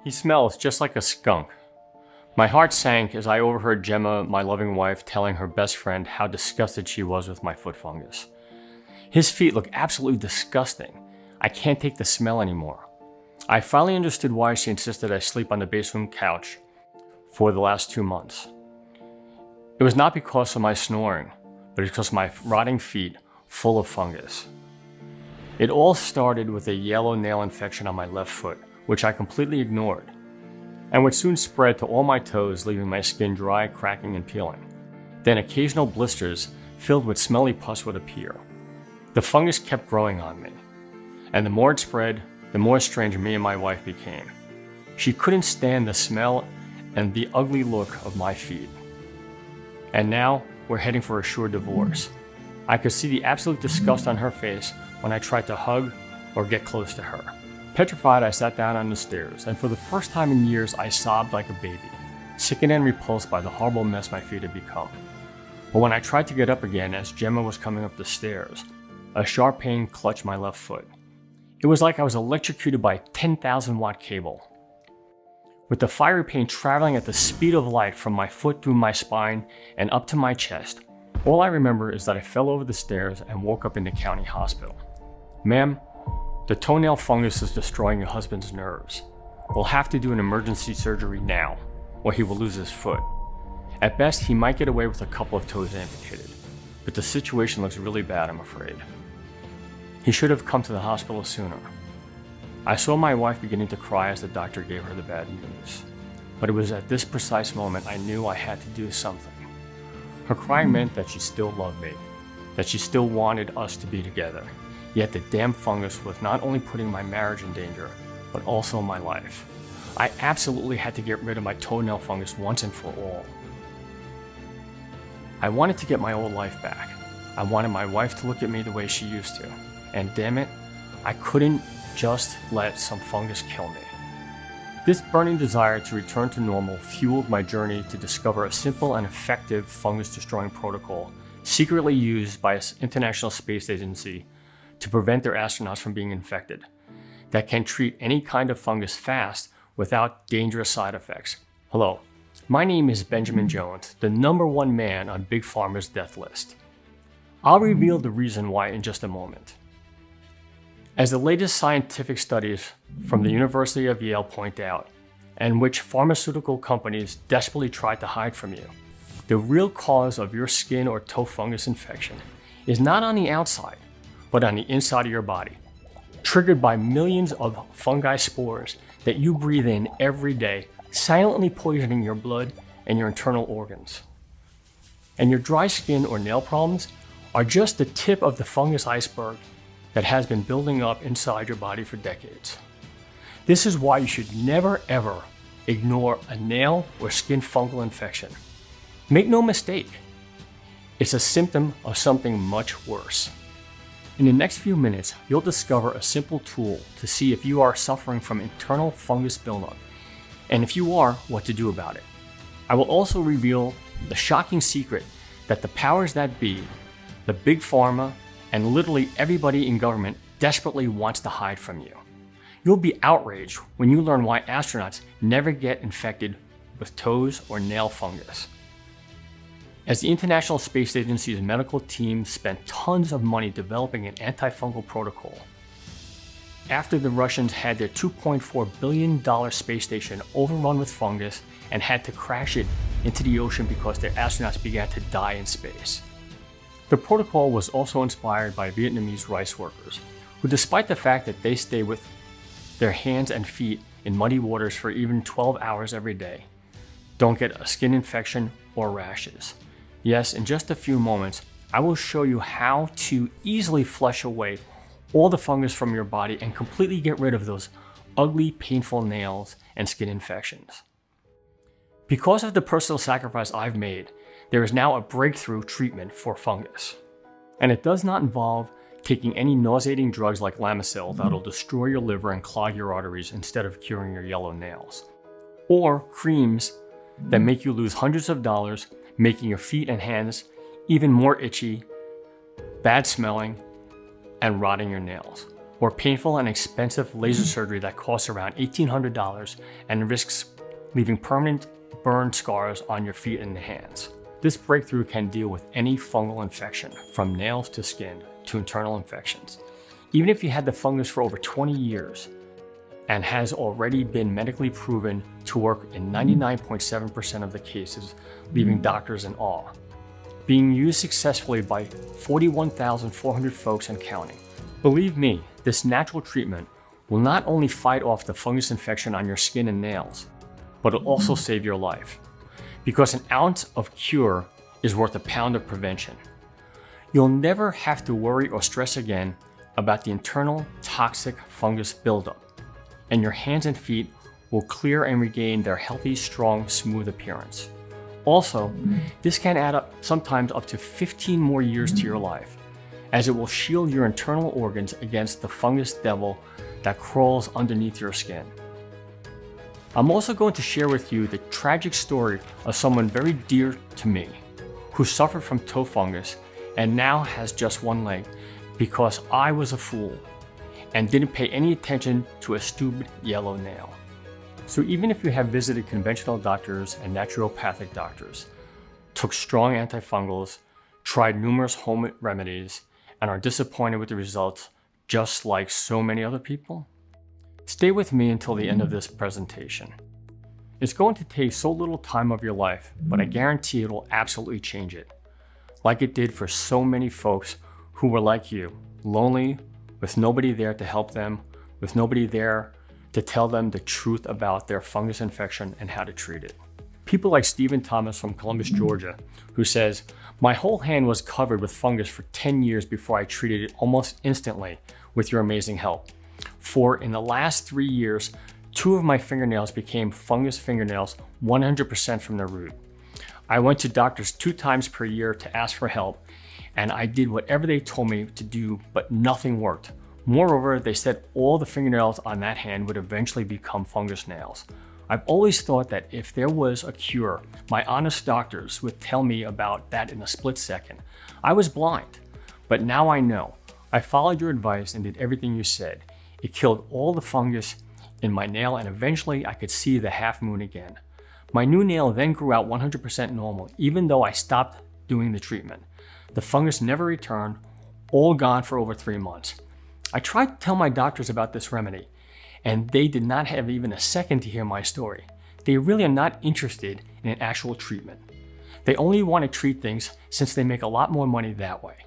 He smells just like a skunk. My heart sank as I overheard Gemma, my loving wife, telling her best friend how disgusted she was with my foot fungus. His feet look absolutely disgusting. I can't take the smell anymore. I finally understood why she insisted I sleep on the basement couch for the last 2 months. It was not because of my snoring, but because of my rotting feet full of fungus. It all started with a yellow nail infection on my left foot, which I completely ignored, and which soon spread to all my toes, leaving my skin dry, cracking, and peeling. Then occasional blisters filled with smelly pus would appear. The fungus kept growing on me, and the more it spread, the more strange me and my wife became. She couldn't stand the smell and the ugly look of my feet. And now, we're heading for a sure divorce. I could see the absolute disgust on her face when I tried to hug or get close to her. Petrified, I sat down on the stairs, and for the first time in years, I sobbed like a baby, sickened and repulsed by the horrible mess my feet had become. But when I tried to get up again as Gemma was coming up the stairs, a sharp pain clutched my left foot. It was like I was electrocuted by a 10,000-watt cable. With the fiery pain traveling at the speed of light from my foot through my spine and up to my chest, all I remember is that I fell over the stairs and woke up in the county hospital. Ma'am, the toenail fungus is destroying your husband's nerves. We'll have to do an emergency surgery now, or he will lose his foot. At best, he might get away with a couple of toes amputated, but the situation looks really bad, I'm afraid. He should have come to the hospital sooner. I saw my wife beginning to cry as the doctor gave her the bad news, but it was at this precise moment I knew I had to do something. Her crying meant that she still loved me, that she still wanted us to be together. Yet the damn fungus was not only putting my marriage in danger, but also my life. I absolutely had to get rid of my toenail fungus once and for all. I wanted to get my old life back. I wanted my wife to look at me the way she used to. And damn it, I couldn't just let some fungus kill me. This burning desire to return to normal fueled my journey to discover a simple and effective fungus-destroying protocol secretly used by the International Space Agency to prevent their astronauts from being infected, that can treat any kind of fungus fast without dangerous side effects. Hello, my name is Benjamin Jones, the #1 man on Big Pharma's death list. I'll reveal the reason why in just a moment. As the latest scientific studies from the University of Yale point out, and which pharmaceutical companies desperately try to hide from you, the real cause of your skin or toe fungus infection is not on the outside, but on the inside of your body, triggered by millions of fungi spores that you breathe in every day, silently poisoning your blood and your internal organs. And your dry skin or nail problems are just the tip of the fungus iceberg that has been building up inside your body for decades. This is why you should never ever ignore a nail or skin fungal infection. Make no mistake, it's a symptom of something much worse. In the next few minutes, you'll discover a simple tool to see if you are suffering from internal fungus buildup, and if you are, what to do about it. I will also reveal the shocking secret that the powers that be, the big pharma, and literally everybody in government desperately wants to hide from you. You'll be outraged when you learn why astronauts never get infected with toes or nail fungus. As the International Space Agency's medical team spent tons of money developing an antifungal protocol, after the Russians had their $2.4 billion space station overrun with fungus and had to crash it into the ocean because their astronauts began to die in space. The protocol was also inspired by Vietnamese rice workers, who, despite the fact that they stay with their hands and feet in muddy waters for even 12 hours every day, don't get a skin infection or rashes. Yes, in just a few moments, I will show you how to easily flush away all the fungus from your body and completely get rid of those ugly, painful nails and skin infections. Because of the personal sacrifice I've made, there is now a breakthrough treatment for fungus. And it does not involve taking any nauseating drugs like Lamisil that'll destroy your liver and clog your arteries instead of curing your yellow nails. Or creams that make you lose hundreds of dollars, making your feet and hands even more itchy, bad smelling, and rotting your nails. or painful and expensive laser surgery that costs around $1,800 and risks leaving permanent burn scars on your feet and hands. This breakthrough can deal with any fungal infection, from nails to skin to internal infections. Even if you had the fungus for over 20 years and has already been medically proven to work in 99.7% of the cases, leaving doctors in awe. Being used successfully by 41,400 folks and counting. Believe me, this natural treatment will not only fight off the fungus infection on your skin and nails, but it'll also save your life. Because an ounce of cure is worth a pound of prevention. You'll never have to worry or stress again about the internal toxic fungus buildup, and your hands and feet will clear and regain their healthy, strong, smooth appearance. Also, this can add up sometimes up to 15 more years to your life, as it will shield your internal organs against the fungus devil that crawls underneath your skin. I'm also going to share with you the tragic story of someone very dear to me who suffered from toe fungus and now has just one leg because I was a fool and didn't pay any attention to a stupid yellow nail. So even if you have visited conventional doctors and naturopathic doctors, took strong antifungals, tried numerous home remedies, and are disappointed with the results just like so many other people, stay with me until the end of this presentation. It's going to take so little time of your life, but I guarantee it will absolutely change it, like it did for so many folks who were like you, lonely, with nobody there to help them, with nobody there to tell them the truth about their fungus infection and how to treat it. People like Stephen Thomas from Columbus, Georgia, who says, "My whole hand was covered with fungus for 10 years before I treated it almost instantly with your amazing help. For in the last 3 years, 2 of my fingernails became fungus fingernails 100% from the root. I went to doctors 2 times per year to ask for help, and I did whatever they told me to do, but nothing worked. Moreover, they said all the fingernails on that hand would eventually become fungus nails. I've always thought that if there was a cure, my honest doctors would tell me about that in a split second. I was blind, but now I know. I followed your advice and did everything you said. It killed all the fungus in my nail, and eventually I could see the half moon again. My new nail then grew out 100% normal, even though I stopped doing the treatment. The fungus never returned, all gone for over 3 months. I tried to tell my doctors about this remedy, and they did not have even a second to hear my story. They really are not interested in an actual treatment. They only want to treat things since they make a lot more money that way.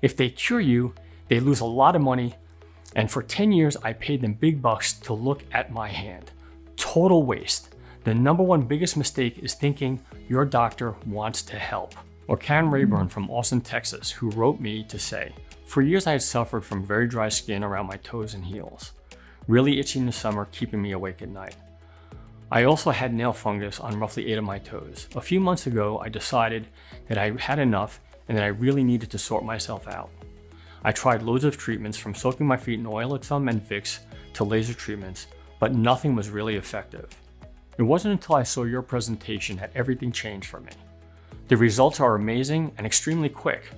If they cure you, they lose a lot of money, and for 10 years I paid them big bucks to look at my hand. Total waste. The number one biggest mistake is thinking your doctor wants to help." Or Karen Rayburn from Austin, Texas, who wrote me to say, "For years I had suffered from very dry skin around my toes and heels, really itchy in the summer, keeping me awake at night. I also had nail fungus on roughly 8 of my toes. A few months ago, I decided that I had enough and that I really needed to sort myself out. I tried loads of treatments, from soaking my feet in oil at some and Vicks to laser treatments, but nothing was really effective. It wasn't until I saw your presentation that everything changed for me. The results are amazing and extremely quick.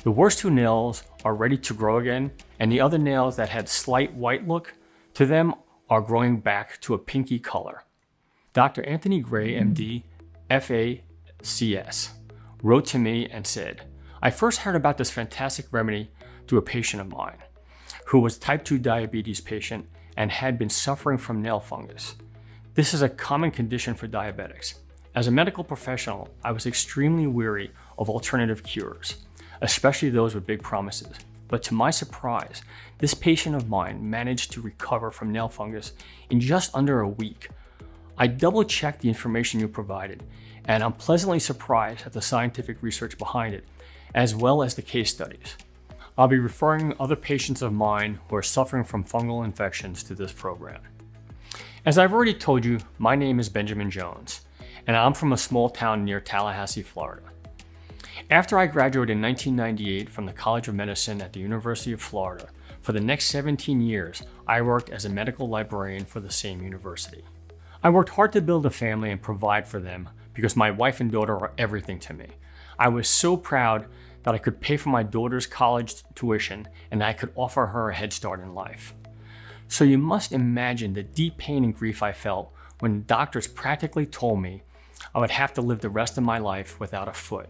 The worst 2 nails are ready to grow again, and the other nails that had slight white look to them are growing back to a pinky color." Dr. Anthony Gray, MD, FACS, wrote to me and said, "I first heard about this fantastic remedy through a patient of mine who was type 2 diabetes patient and had been suffering from nail fungus. This is a common condition for diabetics. As a medical professional, I was extremely weary of alternative cures, especially those with big promises. But to my surprise, this patient of mine managed to recover from nail fungus in just under a week. I double-checked the information you provided, and I'm pleasantly surprised at the scientific research behind it, as well as the case studies. I'll be referring other patients of mine who are suffering from fungal infections to this program." As I've already told you, my name is Benjamin Jones, and I'm from a small town near Tallahassee, Florida. After I graduated in 1998 from the College of Medicine at the University of Florida, for the next 17 years, I worked as a medical librarian for the same university. I worked hard to build a family and provide for them because my wife and daughter are everything to me. I was so proud that I could pay for my daughter's college tuition and I could offer her a head start in life. So you must imagine the deep pain and grief I felt when doctors practically told me I would have to live the rest of my life without a foot.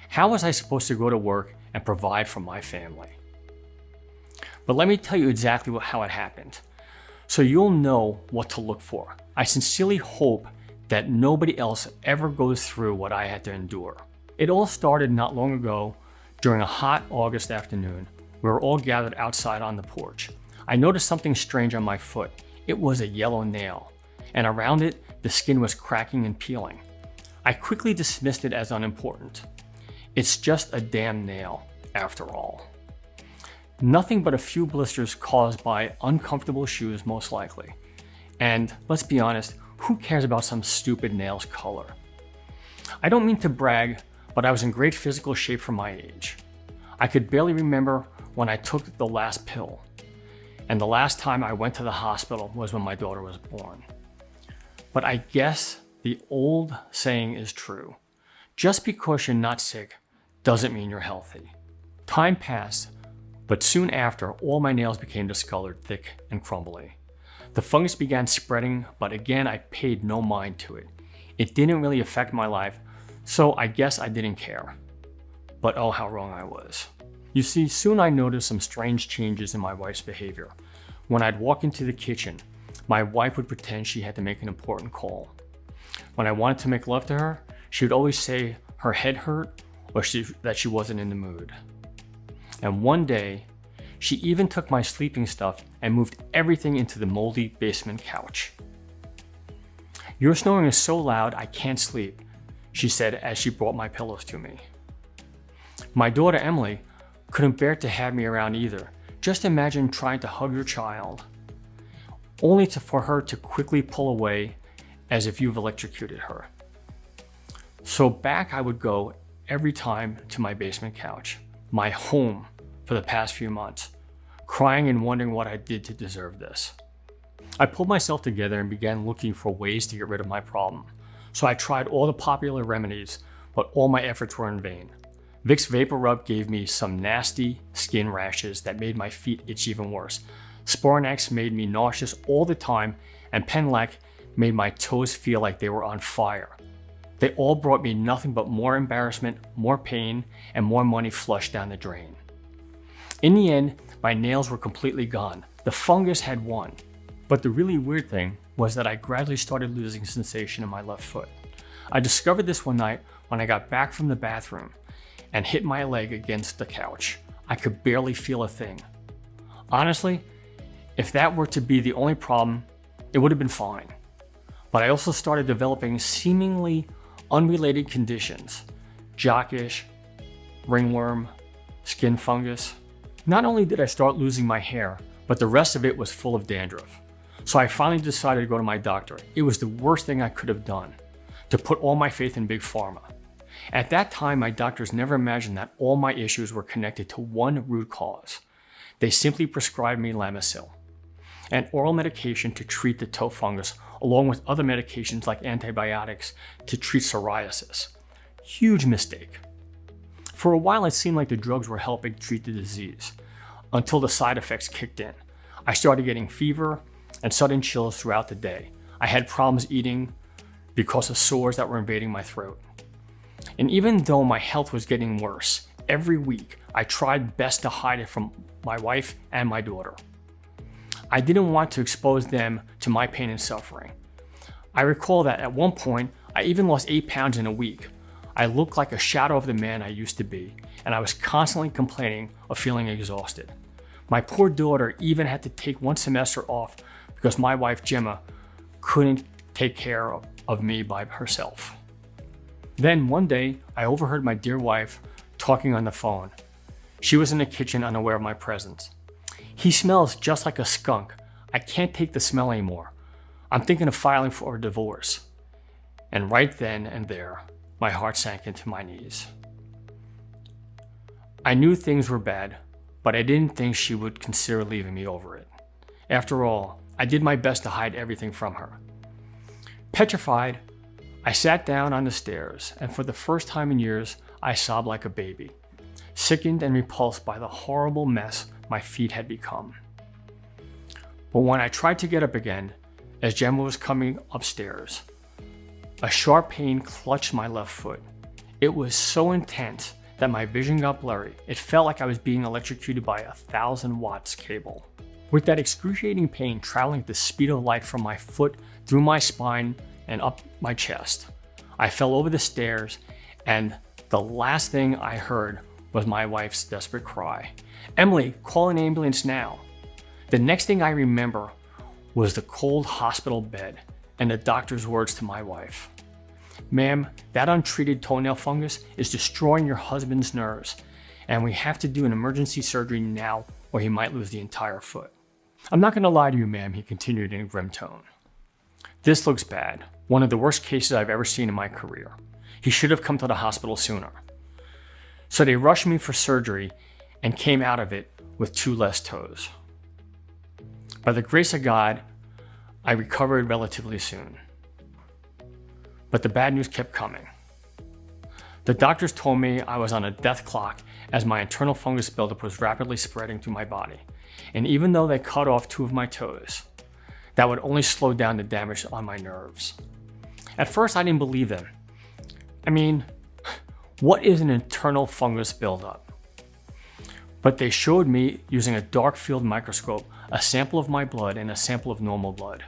How was I supposed to go to work and provide for my family? But let me tell you exactly how it happened, so you'll know what to look for. I sincerely hope that nobody else ever goes through what I had to endure. It all started not long ago during a hot August afternoon. We were all gathered outside on the porch. I noticed something strange on my foot. It was a yellow nail, and around it, the skin was cracking and peeling. I quickly dismissed it as unimportant. It's just a damn nail, after all. Nothing but a few blisters caused by uncomfortable shoes, most likely. And let's be honest, who cares about some stupid nail's color? I don't mean to brag, but I was in great physical shape for my age. I could barely remember when I took the last pill. And the last time I went to the hospital was when my daughter was born. But I guess the old saying is true. Just because you're not sick doesn't mean you're healthy. Time passed, but soon after, all my nails became discolored, thick, and crumbly. The fungus began spreading, but again, I paid no mind to it. It didn't really affect my life, so I guess I didn't care. But oh, how wrong I was. You see, soon I noticed some strange changes in my wife's behavior. When I'd walk into the kitchen, my wife would pretend she had to make an important call. When I wanted to make love to her, she would always say her head hurt or that she wasn't in the mood. And one day, she even took my sleeping stuff and moved everything into the moldy basement couch. "Your snoring is so loud I can't sleep," she said as she brought my pillows to me. My daughter Emily couldn't bear to have me around either. Just imagine trying to hug your child, only for her to quickly pull away as if you've electrocuted her. So back I would go every time to my basement couch, my home for the past few months, crying and wondering what I did to deserve this. I pulled myself together and began looking for ways to get rid of my problem. So I tried all the popular remedies, but all my efforts were in vain. Vicks Vapor Rub gave me some nasty skin rashes that made my feet itch even worse. Sporanax made me nauseous all the time, and Penlac made my toes feel like they were on fire. They all brought me nothing but more embarrassment, more pain, and more money flushed down the drain. In the end, my nails were completely gone. The fungus had won. But the really weird thing was that I gradually started losing sensation in my left foot. I discovered this one night when I got back from the bathroom and hit my leg against the couch. I could barely feel a thing. Honestly, if that were to be the only problem, it would have been fine. But I also started developing seemingly unrelated conditions: jockish, ringworm, skin fungus. Not only did I start losing my hair, but the rest of it was full of dandruff. So I finally decided to go to my doctor. It was the worst thing I could have done, to put all my faith in Big Pharma. At that time, my doctors never imagined that all my issues were connected to one root cause. They simply prescribed me Lamisil, an oral medication to treat the toe fungus, along with other medications like antibiotics to treat psoriasis. Huge mistake. For a while, it seemed like the drugs were helping treat the disease, until the side effects kicked in. I started getting fever and sudden chills throughout the day. I had problems eating because of sores that were invading my throat. And even though my health was getting worse, every week I tried best to hide it from my wife and my daughter. I didn't want to expose them to my pain and suffering. I recall that at one point, I even lost 8 pounds in a week. I looked like a shadow of the man I used to be, and I was constantly complaining of feeling exhausted. My poor daughter even had to take one semester off because my wife Gemma couldn't take care of me by herself. Then one day, I overheard my dear wife talking on the phone. She was in the kitchen unaware of my presence. "He smells just like a skunk. I can't take the smell anymore. I'm thinking of filing for a divorce." And right then and there, my heart sank into my knees. I knew things were bad, but I didn't think she would consider leaving me over it. After all, I did my best to hide everything from her. Petrified, I sat down on the stairs, and for the first time in years, I sobbed like a baby. sickened and repulsed by the horrible mess my feet had become. But when I tried to get up again, as Gemma was coming upstairs, a sharp pain clutched my left foot. It was so intense that my vision got blurry. It felt like I was being electrocuted by 1,000 watts cable. With that excruciating pain traveling at the speed of light from my foot through my spine and up my chest, I fell over the stairs, and the last thing I heard was my wife's desperate cry, "Emily, call an ambulance now." The next thing I remember was the cold hospital bed and the doctor's words to my wife. "Ma'am, that untreated toenail fungus is destroying your husband's nerves, and we have to do an emergency surgery now or he might lose the entire foot." "I'm not going to lie to you, ma'am," he continued in a grim tone. "This looks bad. One of the worst cases I've ever seen in my career. He should have come to the hospital sooner." So they rushed me for surgery and came out of it with 2 less toes. By the grace of God, I recovered relatively soon. But the bad news kept coming. The doctors told me I was on a death clock as my internal fungus buildup was rapidly spreading through my body. And even though they cut off 2 of my toes, that would only slow down the damage on my nerves. At first, I didn't believe them. I mean, what is an internal fungus buildup? But they showed me using a dark field microscope a sample of my blood and a sample of normal blood.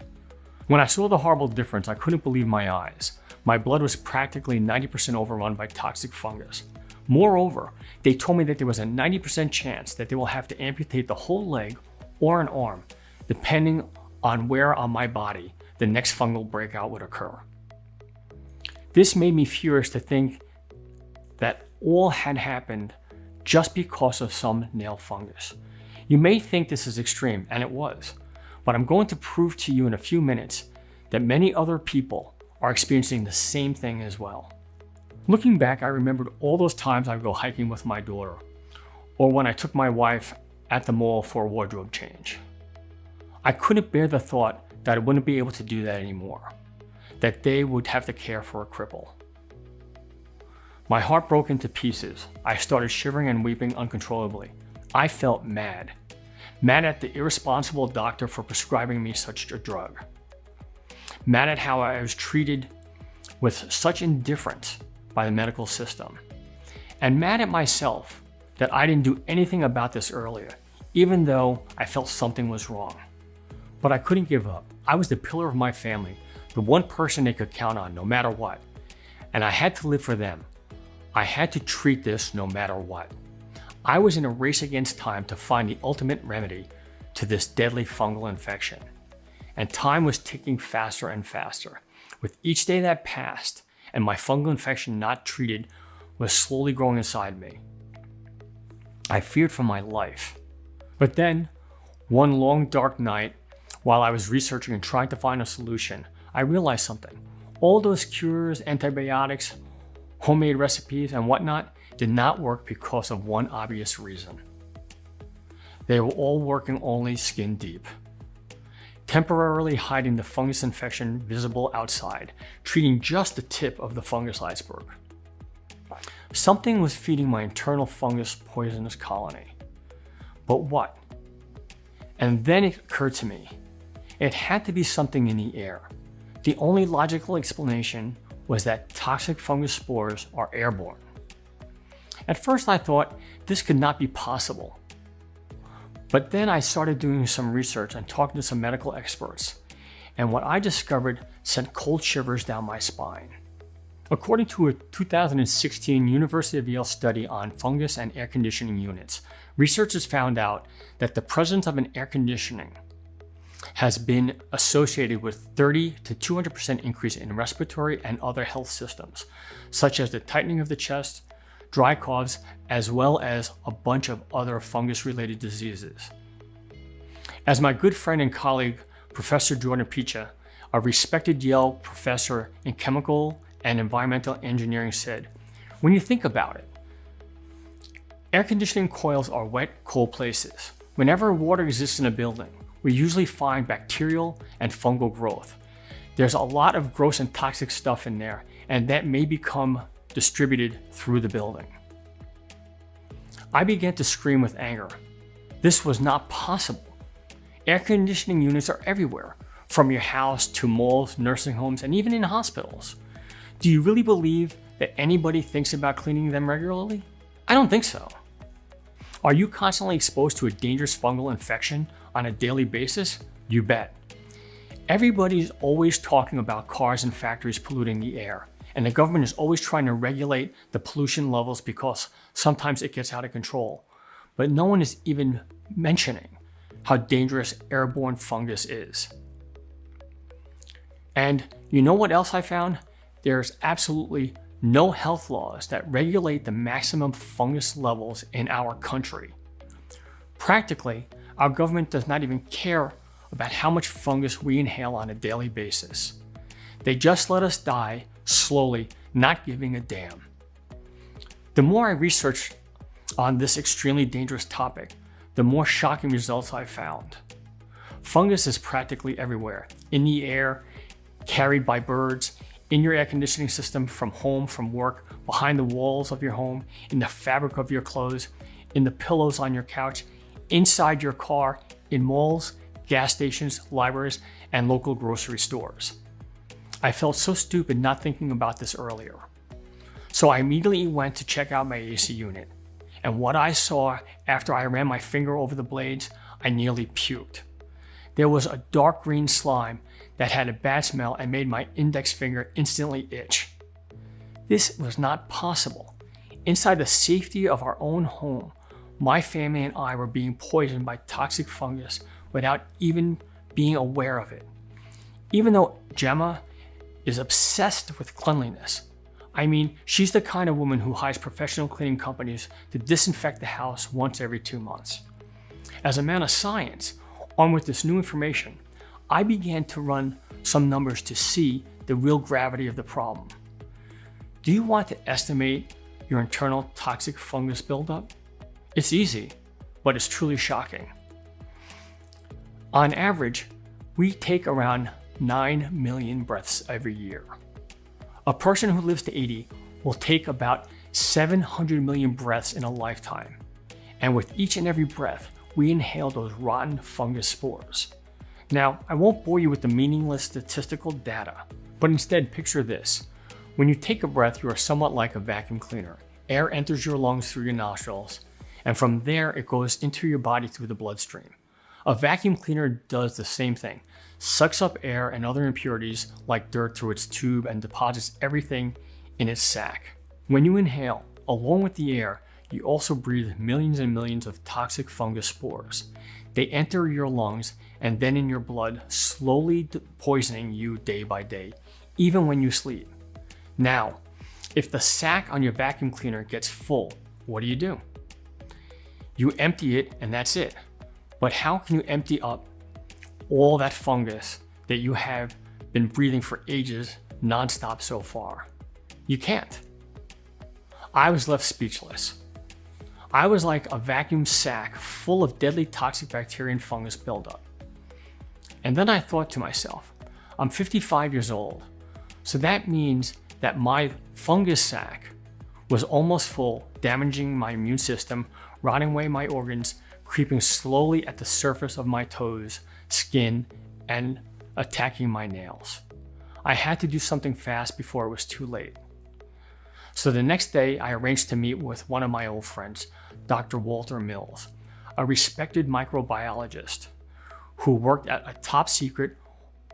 When I saw the horrible difference, I couldn't believe my eyes. My blood was practically 90% overrun by toxic fungus. Moreover, they told me that there was a 90% chance that they will have to amputate the whole leg or an arm, depending on where on my body the next fungal breakout would occur. This made me furious to think that all had happened just because of some nail fungus. You may think this is extreme, and it was, but I'm going to prove to you in a few minutes that many other people are experiencing the same thing as well. Looking back, I remembered all those times I would go hiking with my daughter, or when I took my wife at the mall for a wardrobe change. I couldn't bear the thought that I wouldn't be able to do that anymore, that they would have to care for a cripple. My heart broke into pieces. I started shivering and weeping uncontrollably. I felt mad at the irresponsible doctor for prescribing me such a drug. Mad at how I was treated with such indifference by the medical system. And mad at myself that I didn't do anything about this earlier, even though I felt something was wrong. But I couldn't give up. I was the pillar of my family, the one person they could count on no matter what. And I had to live for them. I had to treat this no matter what. I was in a race against time to find the ultimate remedy to this deadly fungal infection. And time was ticking faster and faster. With each day that passed and my fungal infection not treated was slowly growing inside me, I feared for my life. But then, one long dark night, while I was researching and trying to find a solution, I realized something. All those cures, antibiotics, homemade recipes, and whatnot did not work because of one obvious reason. They were all working only skin deep, temporarily hiding the fungus infection visible outside, treating just the tip of the fungus iceberg. Something was feeding my internal fungus poisonous colony. But what? And then it occurred to me, it had to be something in the air. The only logical explanation was that toxic fungus spores are airborne. At first I thought this could not be possible. But then I started doing some research and talking to some medical experts, and what I discovered sent cold shivers down my spine. According to a 2016 University of Yale study on fungus and air conditioning units, researchers found out that the presence of an air conditioning has been associated with 30 to 200% increase in respiratory and other health systems, such as the tightening of the chest, dry coughs, as well as a bunch of other fungus-related diseases. As my good friend and colleague, Professor Jordan Picha, a respected Yale professor in chemical and environmental engineering, said, when you think about it, air conditioning coils are wet, cold places. Whenever water exists in a building, we usually find bacterial and fungal growth. There's a lot of gross and toxic stuff in there, and that may become distributed through the building. I began to scream with anger. This was not possible. Air conditioning units are everywhere, from your house to malls, nursing homes, and even in hospitals. Do you really believe that anybody thinks about cleaning them regularly? I don't think so. Are you constantly exposed to a dangerous fungal infection on a daily basis? You bet. Everybody's always talking about cars and factories polluting the air, and the government is always trying to regulate the pollution levels because sometimes it gets out of control. But no one is even mentioning how dangerous airborne fungus is. And you know what else I found? There's absolutely no health laws that regulate the maximum fungus levels in our country. Practically, our government does not even care about how much fungus we inhale on a daily basis. They just let us die slowly, not giving a damn. The more I researched on this extremely dangerous topic, the more shocking results I found. Fungus is practically everywhere, in the air, carried by birds, in your air conditioning system, from home, from work, behind the walls of your home, in the fabric of your clothes, in the pillows on your couch, inside your car, in malls, gas stations, libraries, and local grocery stores. I felt so stupid not thinking about this earlier. So I immediately went to check out my AC unit. And what I saw after I ran my finger over the blades, I nearly puked. There was a dark green slime that had a bad smell and made my index finger instantly itch. This was not possible. Inside the safety of our own home, my family and I were being poisoned by toxic fungus without even being aware of it. Even though Gemma is obsessed with cleanliness. I mean, she's the kind of woman who hires professional cleaning companies to disinfect the house once every 2 months. As a man of science, armed with this new information, I began to run some numbers to see the real gravity of the problem. Do you want to estimate your internal toxic fungus buildup? It's easy, but it's truly shocking. On average, we take around 9 million breaths every year. A person who lives to 80 will take about 700 million breaths in a lifetime. And with each and every breath, we inhale those rotten fungus spores. Now, I won't bore you with the meaningless statistical data, but instead picture this. When you take a breath, you are somewhat like a vacuum cleaner. Air enters your lungs through your nostrils, and from there it goes into your body through the bloodstream. A vacuum cleaner does the same thing, sucks up air and other impurities like dirt through its tube and deposits everything in its sac. When you inhale, along with the air, you also breathe millions and millions of toxic fungus spores. They enter your lungs and then in your blood, slowly poisoning you day by day, even when you sleep. Now, if the sac on your vacuum cleaner gets full, what do? You empty it and that's it. But how can you empty up all that fungus that you have been breathing for ages nonstop so far? You can't. I was left speechless. I was like a vacuum sack full of deadly toxic bacteria and fungus buildup. And then I thought to myself, I'm 55 years old, so that means that my fungus sac was almost full, damaging my immune system, rotting away my organs, creeping slowly at the surface of my toes, skin, and attacking my nails. I had to do something fast before it was too late. So the next day, I arranged to meet with one of my old friends, Dr. Walter Mills, a respected microbiologist who worked at a top secret,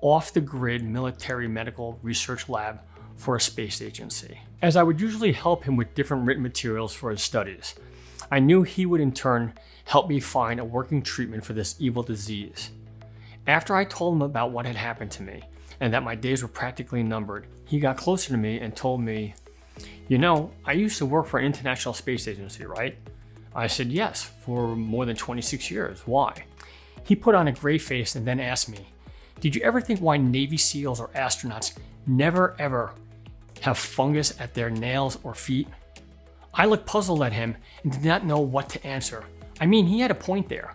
off-the-grid military medical research lab for a space agency. As I would usually help him with different written materials for his studies, I knew he would in turn help me find a working treatment for this evil disease. After I told him about what had happened to me and that my days were practically numbered, he got closer to me and told me, "You know, I used to work for an international space agency, right?" I said, "Yes, for more than 26 years. Why?" He put on a gray face and then asked me, "Did you ever think why Navy SEALs or astronauts never ever have fungus at their nails or feet?" I looked puzzled at him and did not know what to answer. I mean, he had a point there.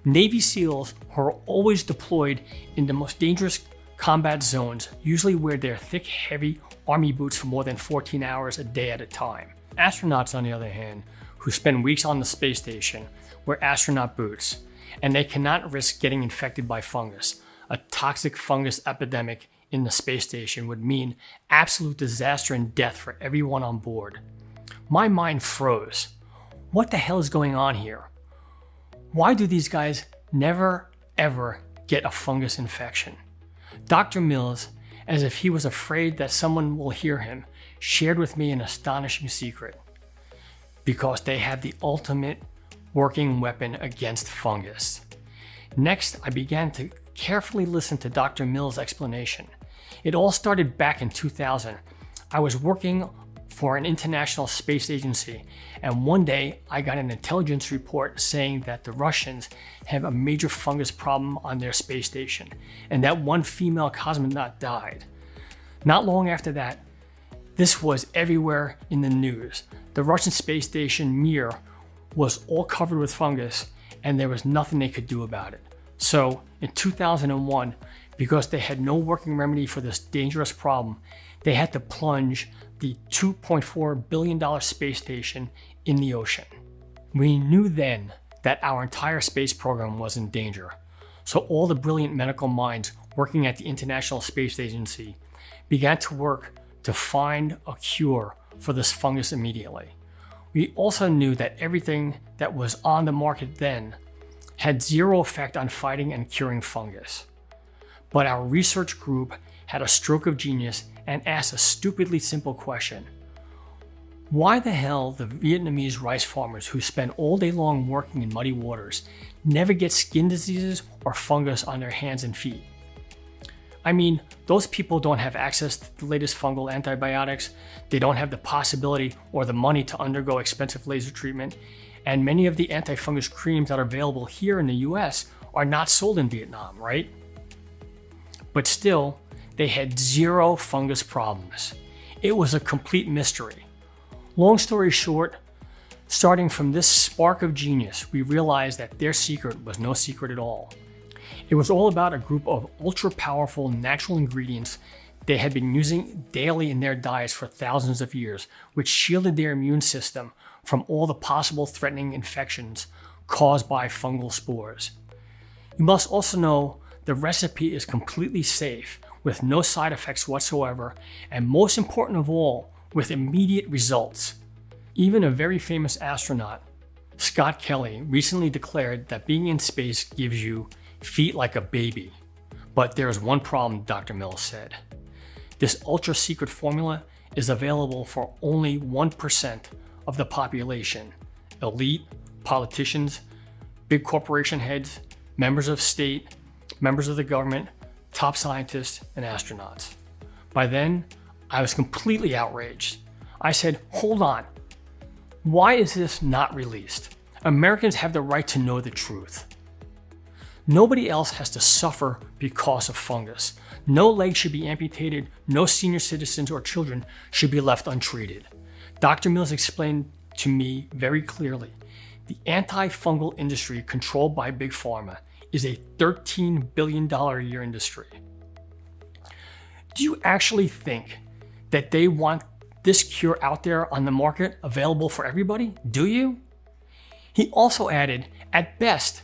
Navy SEALs who are always deployed in the most dangerous combat zones usually wear their thick, heavy army boots for more than 14 hours a day at a time. Astronauts, on the other hand, who spend weeks on the space station wear astronaut boots, and they cannot risk getting infected by fungus. A toxic fungus epidemic in the space station would mean absolute disaster and death for everyone on board. My mind froze. What the hell is going on here? Why do these guys never ever get a fungus infection? Dr. Mills, as if he was afraid that someone will hear him, shared with me an astonishing secret. Because they have the ultimate working weapon against fungus. Next, I began to carefully listen to Dr. Mills' explanation. It all started back in 2000. I was working for an international space agency, and one day I got an intelligence report saying that the Russians have a major fungus problem on their space station, and that one female cosmonaut died. Not long after that, this was everywhere in the news. The Russian space station Mir was all covered with fungus, and there was nothing they could do about it. So in 2001, because they had no working remedy for this dangerous problem, they had to plunge the $2.4 billion space station in the ocean. We knew then that our entire space program was in danger. So all the brilliant medical minds working at the International Space Agency began to work to find a cure for this fungus immediately. We also knew that everything that was on the market then had zero effect on fighting and curing fungus. But our research group had a stroke of genius and asked a stupidly simple question. Why the hell the Vietnamese rice farmers who spend all day long working in muddy waters never get skin diseases or fungus on their hands and feet? I mean, those people don't have access to the latest fungal antibiotics, they don't have the possibility or the money to undergo expensive laser treatment, and many of the anti-fungus creams that are available here in the US are not sold in Vietnam, right? But still, they had zero fungus problems. It was a complete mystery. Long story short, starting from this spark of genius, we realized that their secret was no secret at all. It was all about a group of ultra-powerful natural ingredients they had been using daily in their diets for thousands of years, which shielded their immune system from all the possible threatening infections caused by fungal spores. You must also know the recipe is completely safe, with no side effects whatsoever, and most important of all, with immediate results. Even a very famous astronaut, Scott Kelly, recently declared that being in space gives you feet like a baby. But there's one problem, Dr. Mills said. This ultra secret formula is available for only 1% of the population: elite, politicians, big corporation heads, members of state, members of the government, top scientists, and astronauts. By then, I was completely outraged. I said, hold on, why is this not released? Americans have the right to know the truth. Nobody else has to suffer because of fungus. No legs should be amputated, no senior citizens or children should be left untreated. Dr. Mills explained to me very clearly, the antifungal industry controlled by Big Pharma is a $13 billion a year industry. Do you actually think that they want this cure out there on the market available for everybody? Do you? He also added, at best,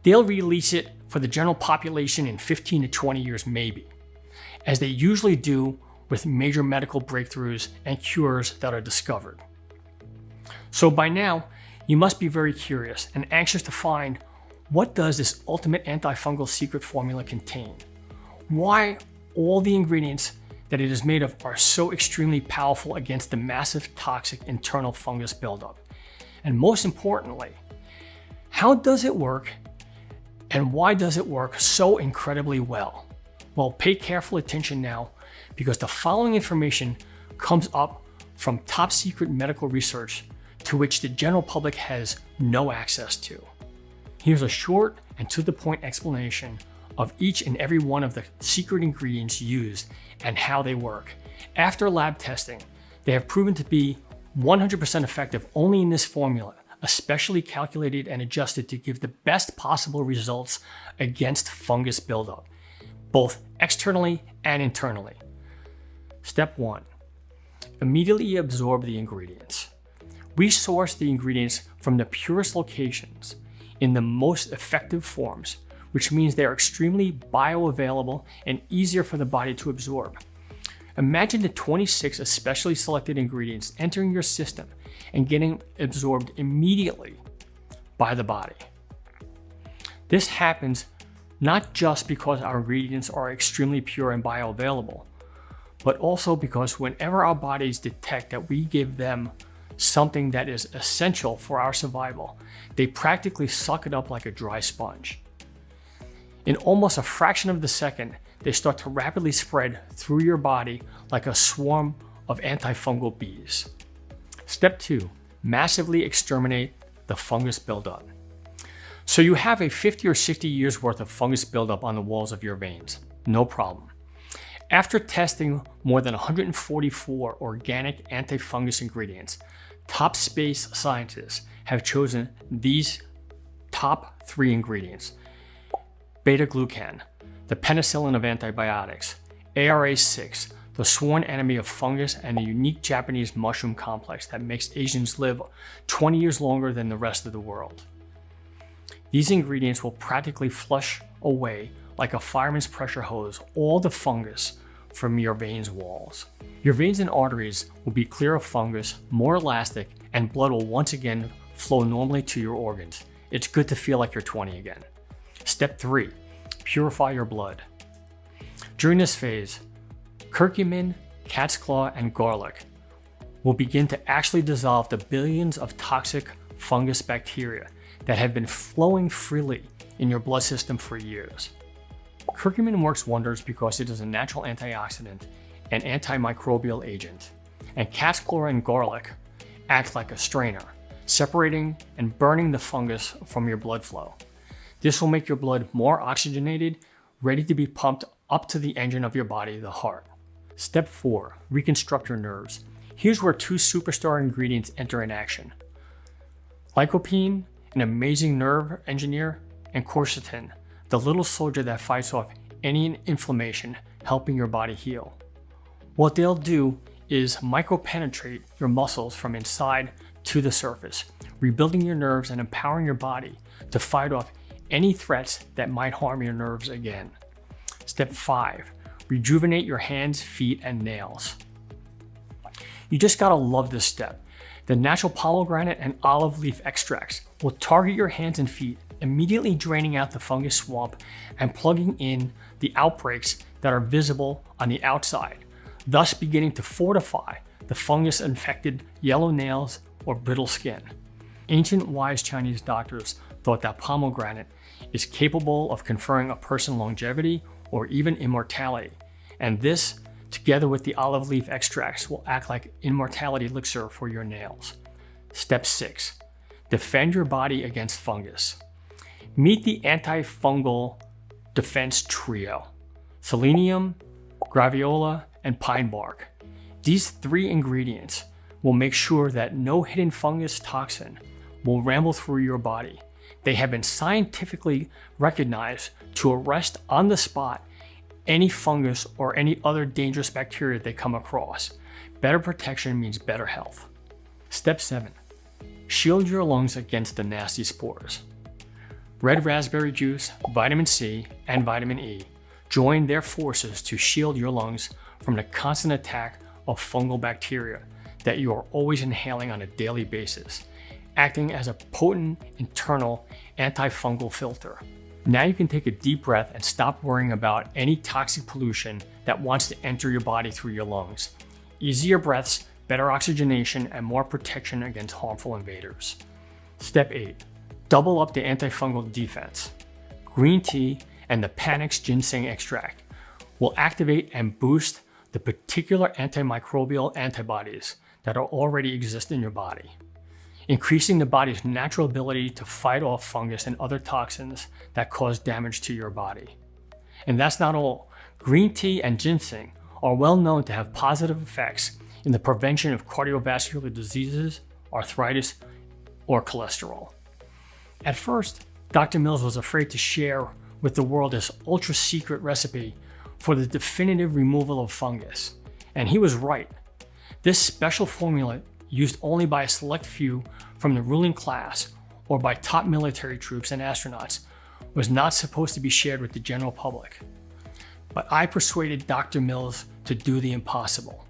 they'll release it for the general population in 15 to 20 years maybe, as they usually do with major medical breakthroughs and cures that are discovered. So by now, you must be very curious and anxious to find, what does this ultimate antifungal secret formula contain? Why all the ingredients that it is made of are so extremely powerful against the massive toxic internal fungus buildup? And most importantly, how does it work, and why does it work so incredibly well? Well, pay careful attention now, because the following information comes up from top secret medical research to which the general public has no access to. Here's a short and to the point explanation of each and every one of the secret ingredients used and how they work. After lab testing, they have proven to be 100% effective only in this formula, especially calculated and adjusted to give the best possible results against fungus buildup, both externally and internally. Step 1. Immediately absorb the ingredients. We source the ingredients from the purest locations in the most effective forms, which means they are extremely bioavailable and easier for the body to absorb. Imagine the 26 especially selected ingredients entering your system and getting absorbed immediately by the body. This happens not just because our ingredients are extremely pure and bioavailable, but also because whenever our bodies detect that we give them something that is essential for our survival, they practically suck it up like a dry sponge. In almost a fraction of the second, they start to rapidly spread through your body like a swarm of antifungal bees. Step 2, massively exterminate the fungus buildup. So you have a 50 or 60 years worth of fungus buildup on the walls of your veins. No problem. After testing more than 144 organic antifungus ingredients, top space scientists have chosen these top 3 ingredients: beta-glucan, the penicillin of antibiotics; ARA6, the sworn enemy of fungus and the unique Japanese mushroom complex that makes Asians live 20 years longer than the rest of the world. These ingredients will practically flush away like a fireman's pressure hose all the fungus from your veins' walls. Your veins and arteries will be clear of fungus, more elastic, and blood will once again flow normally to your organs. It's good to feel like you're 20 again. Step 3, purify your blood. During this phase, curcumin, cat's claw, and garlic will begin to actually dissolve the billions of toxic fungus bacteria that have been flowing freely in your blood system for years. Curcumin works wonders because it is a natural antioxidant and antimicrobial agent, and cat's claw and garlic act like a strainer, separating and burning the fungus from your blood flow. This will make your blood more oxygenated, ready to be pumped up to the engine of your body, the heart. Step 4, reconstruct your nerves. Here's where 2 superstar ingredients enter in action: lycopene, an amazing nerve engineer, and quercetin, the little soldier that fights off any inflammation, helping your body heal. What they'll do is micropenetrate your muscles from inside to the surface, rebuilding your nerves and empowering your body to fight off any threats that might harm your nerves again. Step 5, rejuvenate your hands, feet, and nails. You just gotta love this step. The natural pomegranate and olive leaf extracts will target your hands and feet, immediately draining out the fungus swamp and plugging in the outbreaks that are visible on the outside, thus beginning to fortify the fungus-infected yellow nails or brittle skin. Ancient wise Chinese doctors thought that pomegranate is capable of conferring a person longevity or even immortality, and this, together with the olive leaf extracts, will act like immortality elixir for your nails. Step 6, defend your body against fungus. Meet the antifungal defense trio: selenium, graviola, and pine bark. These 3 ingredients will make sure that no hidden fungus toxin will ramble through your body. They have been scientifically recognized to arrest on the spot any fungus or any other dangerous bacteria they come across. Better protection means better health. Step 7, shield your lungs against the nasty spores. Red raspberry juice, vitamin C, and vitamin E join their forces to shield your lungs from the constant attack of fungal bacteria that you are always inhaling on a daily basis, acting as a potent internal antifungal filter. Now you can take a deep breath and stop worrying about any toxic pollution that wants to enter your body through your lungs. Easier breaths, better oxygenation, and more protection against harmful invaders. Step 8, double up the antifungal defense. Green tea and the Panax ginseng extract will activate and boost the particular antimicrobial antibodies that already exist in your body, increasing the body's natural ability to fight off fungus and other toxins that cause damage to your body. And that's not all. Green tea and ginseng are well known to have positive effects in the prevention of cardiovascular diseases, arthritis, or cholesterol. At first, Dr. Mills was afraid to share with the world this ultra-secret recipe for the definitive removal of fungus, and he was right. This special formula used only by a select few from the ruling class or by top military troops and astronauts, was not supposed to be shared with the general public. But I persuaded Dr. Mills to do the impossible.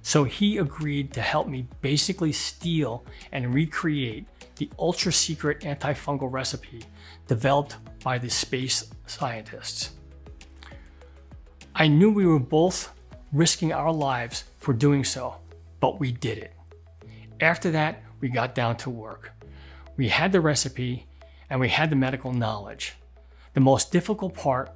So he agreed to help me basically steal and recreate the ultra-secret antifungal recipe developed by the space scientists. I knew we were both risking our lives for doing so, but we did it. After that, we got down to work. We had the recipe and we had the medical knowledge. The most difficult part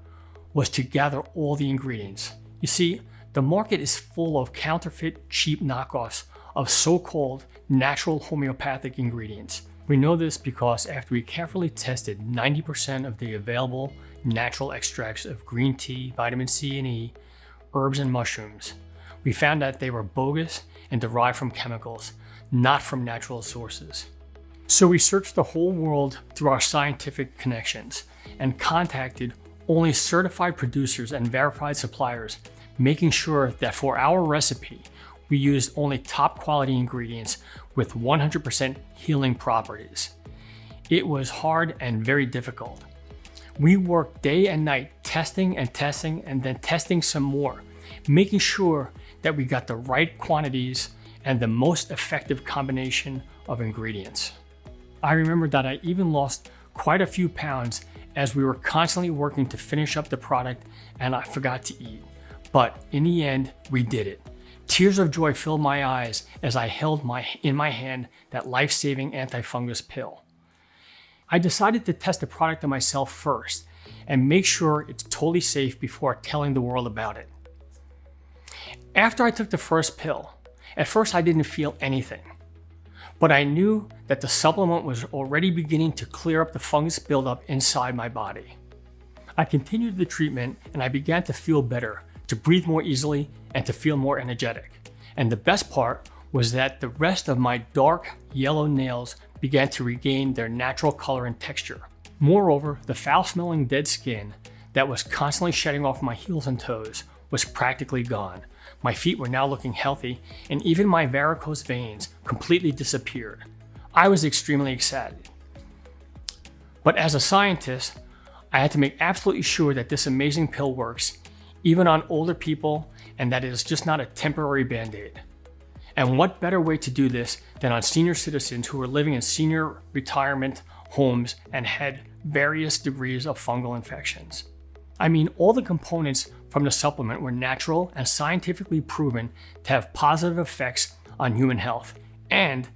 was to gather all the ingredients. You see, the market is full of counterfeit, cheap knockoffs of so-called natural homeopathic ingredients. We know this because after we carefully tested 90% of the available natural extracts of green tea, vitamin C and E, herbs and mushrooms, we found that they were bogus and derived from chemicals, not from natural sources. So we searched the whole world through our scientific connections and contacted only certified producers and verified suppliers, making sure that for our recipe, we used only top quality ingredients with 100% healing properties. It was hard and very difficult. We worked day and night testing and then testing some more, making sure that we got the right quantities and the most effective combination of ingredients. I remember that I even lost quite a few pounds as we were constantly working to finish up the product and I forgot to eat. But in the end, we did it. Tears of joy filled my eyes as I held in my hand that life-saving antifungus pill. I decided to test the product on myself first and make sure it's totally safe before telling the world about it. After I took the first pill, at first I didn't feel anything, but I knew that the supplement was already beginning to clear up the fungus buildup inside my body. I continued the treatment and I began to feel better, to breathe more easily, and to feel more energetic. And the best part was that the rest of my dark yellow nails began to regain their natural color and texture. Moreover, the foul-smelling dead skin that was constantly shedding off my heels and toes was practically gone. My feet were now looking healthy, and even my varicose veins completely disappeared. I was extremely excited. But as a scientist, I had to make absolutely sure that this amazing pill works, even on older people, and that it is just not a temporary band-aid. And what better way to do this than on senior citizens who were living in senior retirement homes and had various degrees of fungal infections. I mean, all the components from the supplement were natural and scientifically proven to have positive effects on human health, and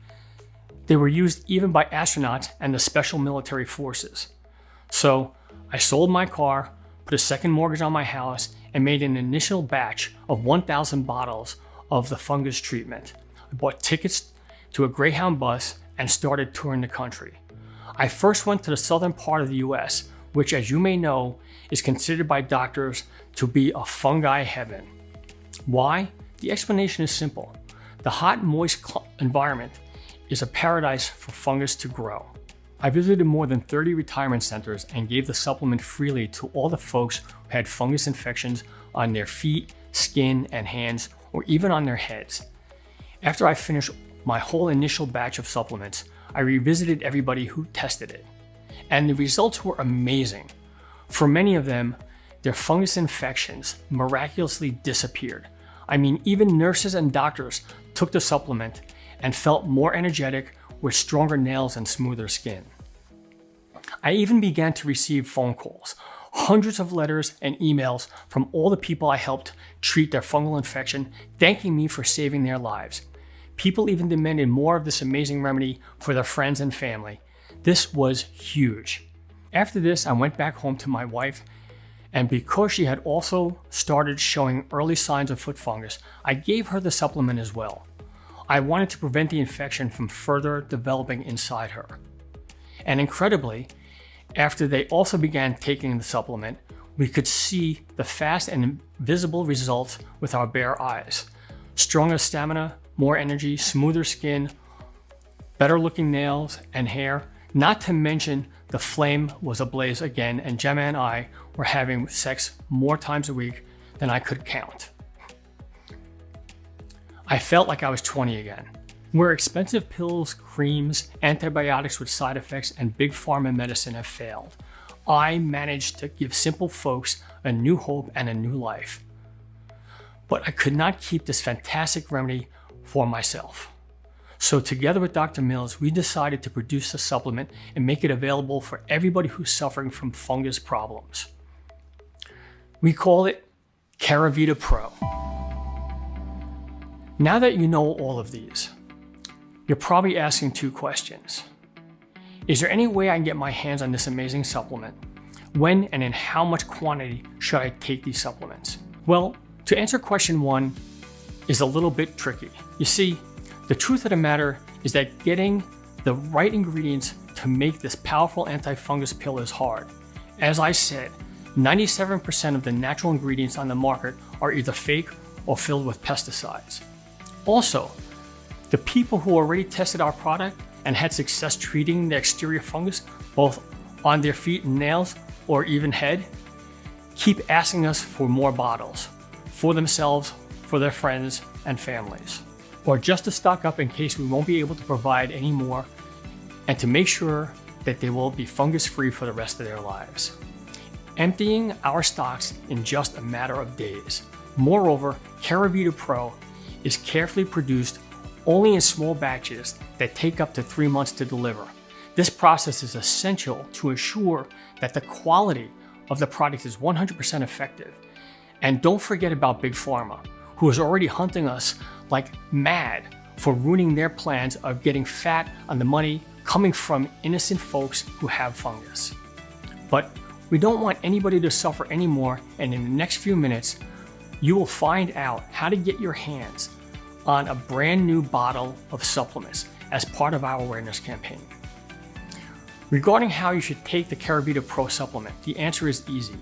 they were used even by astronauts and the special military forces. So I sold my car, put a second mortgage on my house, and made an initial batch of 1,000 bottles of the fungus treatment. I bought tickets to a Greyhound bus and started touring the country. I first went to the southern part of the US, which, as you may know, is considered by doctors to be a fungi heaven. Why? The explanation is simple. The hot, moist environment is a paradise for fungus to grow. I visited more than 30 retirement centers and gave the supplement freely to all the folks who had fungus infections on their feet, skin, and hands, or even on their heads. After I finished my whole initial batch of supplements, I revisited everybody who tested it, and the results were amazing. For many of them, their fungus infections miraculously disappeared. I mean, even nurses and doctors took the supplement and felt more energetic with stronger nails and smoother skin. I even began to receive phone calls, hundreds of letters and emails from all the people I helped treat their fungal infection, thanking me for saving their lives. People even demanded more of this amazing remedy for their friends and family. This was huge. After this, I went back home to my wife, and because she had also started showing early signs of foot fungus, I gave her the supplement as well. I wanted to prevent the infection from further developing inside her. And incredibly, after they also began taking the supplement, we could see the fast and visible results with our bare eyes. Stronger stamina, more energy, smoother skin, better looking nails and hair, not to mention the flame was ablaze again, and Gemma and I were having sex more times a week than I could count. I felt like I was 20 again. Where expensive pills, creams, antibiotics with side effects, and big pharma medicine have failed, I managed to give simple folks a new hope and a new life. But I could not keep this fantastic remedy for myself. So together with Dr. Mills, we decided to produce a supplement and make it available for everybody who's suffering from fungus problems. We call it Keravita Pro. Now that you know all of these, you're probably asking two questions. Is there any way I can get my hands on this amazing supplement? When and in how much quantity should I take these supplements? Well, to answer question one is a little bit tricky. You see, the truth of the matter is that getting the right ingredients to make this powerful anti-fungus pill is hard. As I said, 97% of the natural ingredients on the market are either fake or filled with pesticides. Also, the people who already tested our product and had success treating the exterior fungus, both on their feet and nails or even head, keep asking us for more bottles for themselves, for their friends and families, or just to stock up in case we won't be able to provide any more, and to make sure that they will be fungus-free for the rest of their lives. Emptying our stocks in just a matter of days. Moreover, Keravita Pro is carefully produced only in small batches that take up to 3 months to deliver. This process is essential to ensure that the quality of the product is 100% effective. And don't forget about Big Pharma, who is already hunting us like mad for ruining their plans of getting fat on the money coming from innocent folks who have fungus. But we don't want anybody to suffer anymore, and in the next few minutes, you will find out how to get your hands on a brand new bottle of supplements as part of our awareness campaign. Regarding how you should take the Keravita Pro supplement, the answer is easy.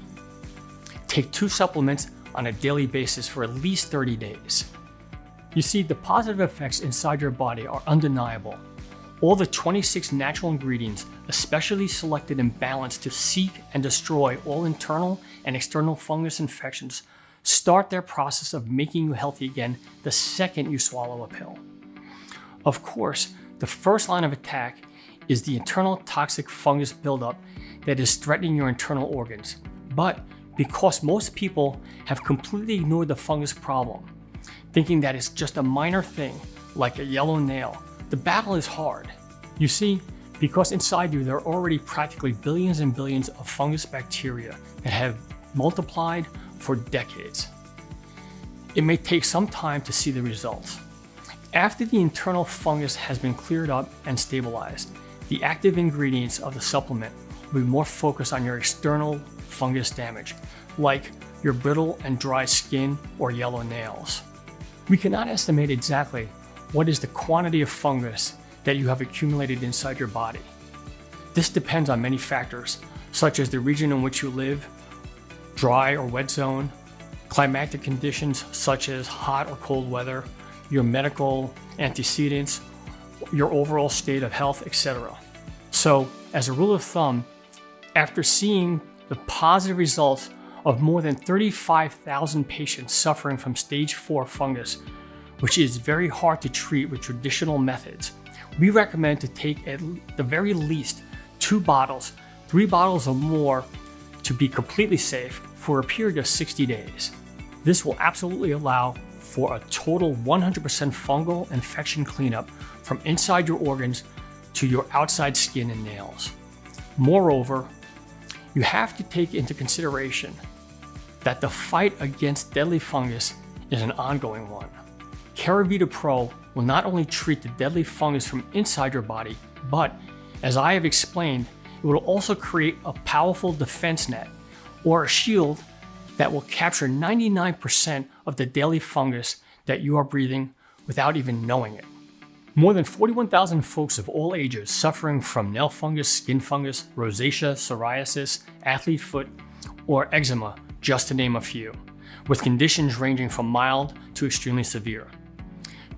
Take 2 supplements on a daily basis for at least 30 days. You see, the positive effects inside your body are undeniable. All the 26 natural ingredients, especially selected and balanced to seek and destroy all internal and external fungus infections, start their process of making you healthy again the second you swallow a pill. Of course, the first line of attack is the internal toxic fungus buildup that is threatening your internal organs. But because most people have completely ignored the fungus problem, thinking that it's just a minor thing like a yellow nail, the battle is hard. You see, because inside you there are already practically billions and billions of fungus bacteria that have multiplied for decades. It may take some time to see the results. After the internal fungus has been cleared up and stabilized, the active ingredients of the supplement will be more focused on your external fungus damage, like your brittle and dry skin or yellow nails. We cannot estimate exactly what is the quantity of fungus that you have accumulated inside your body. This depends on many factors, such as the region in which you live, dry or wet zone, climatic conditions such as hot or cold weather, your medical antecedents, your overall state of health, etc. So, as a rule of thumb, after seeing the positive results of more than 35,000 patients suffering from stage 4 fungus, which is very hard to treat with traditional methods, we recommend to take at the very least 2 bottles, 3 bottles or more to be completely safe for a period of 60 days. This will absolutely allow for a total 100% fungal infection cleanup from inside your organs to your outside skin and nails. Moreover, you have to take into consideration that the fight against deadly fungus is an ongoing one. Keravita Pro will not only treat the deadly fungus from inside your body, but, as I have explained, it will also create a powerful defense net, or a shield, that will capture 99% of the daily fungus that you are breathing without even knowing it. More than 41,000 folks of all ages suffering from nail fungus, skin fungus, rosacea, psoriasis, athlete foot, or eczema, just to name a few, with conditions ranging from mild to extremely severe.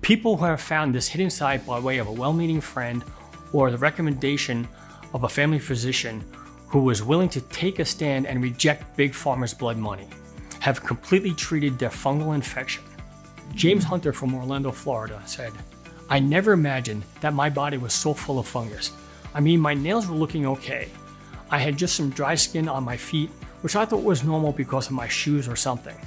People who have found this hidden side by way of a well-meaning friend or the recommendation of a family physician who was willing to take a stand and reject Big Pharma's blood money have completely treated their fungal infection. James Hunter from Orlando, Florida said, I never imagined that my body was so full of fungus. I mean, my nails were looking okay. I had just some dry skin on my feet, which I thought was normal because of my shoes or something.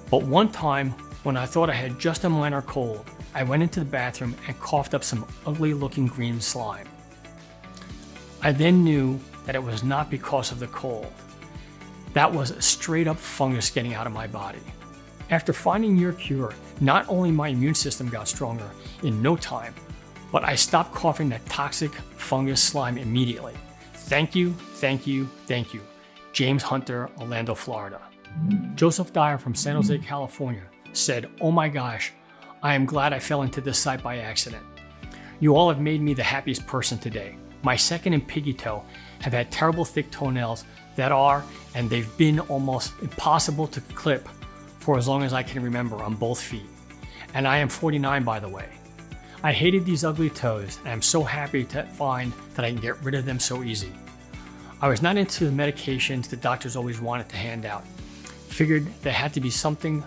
But one time, when I thought I had just a minor cold, I went into the bathroom and coughed up some ugly looking green slime. I then knew that it was not because of the cold. That was a straight up fungus getting out of my body. After finding your cure, not only my immune system got stronger in no time, but I stopped coughing that toxic fungus slime immediately. Thank you, thank you, thank you. James Hunter, Orlando, Florida. Joseph Dyer from San Jose, California said, "Oh my gosh, I am glad I fell into this site by accident. You all have made me the happiest person today. My second and piggy toe have had terrible thick toenails that are, and they've been almost impossible to clip for as long as I can remember on both feet. And I am 49, by the way. I hated these ugly toes, and I'm so happy to find that I can get rid of them so easy. I was not into the medications the doctors always wanted to hand out. Figured there had to be something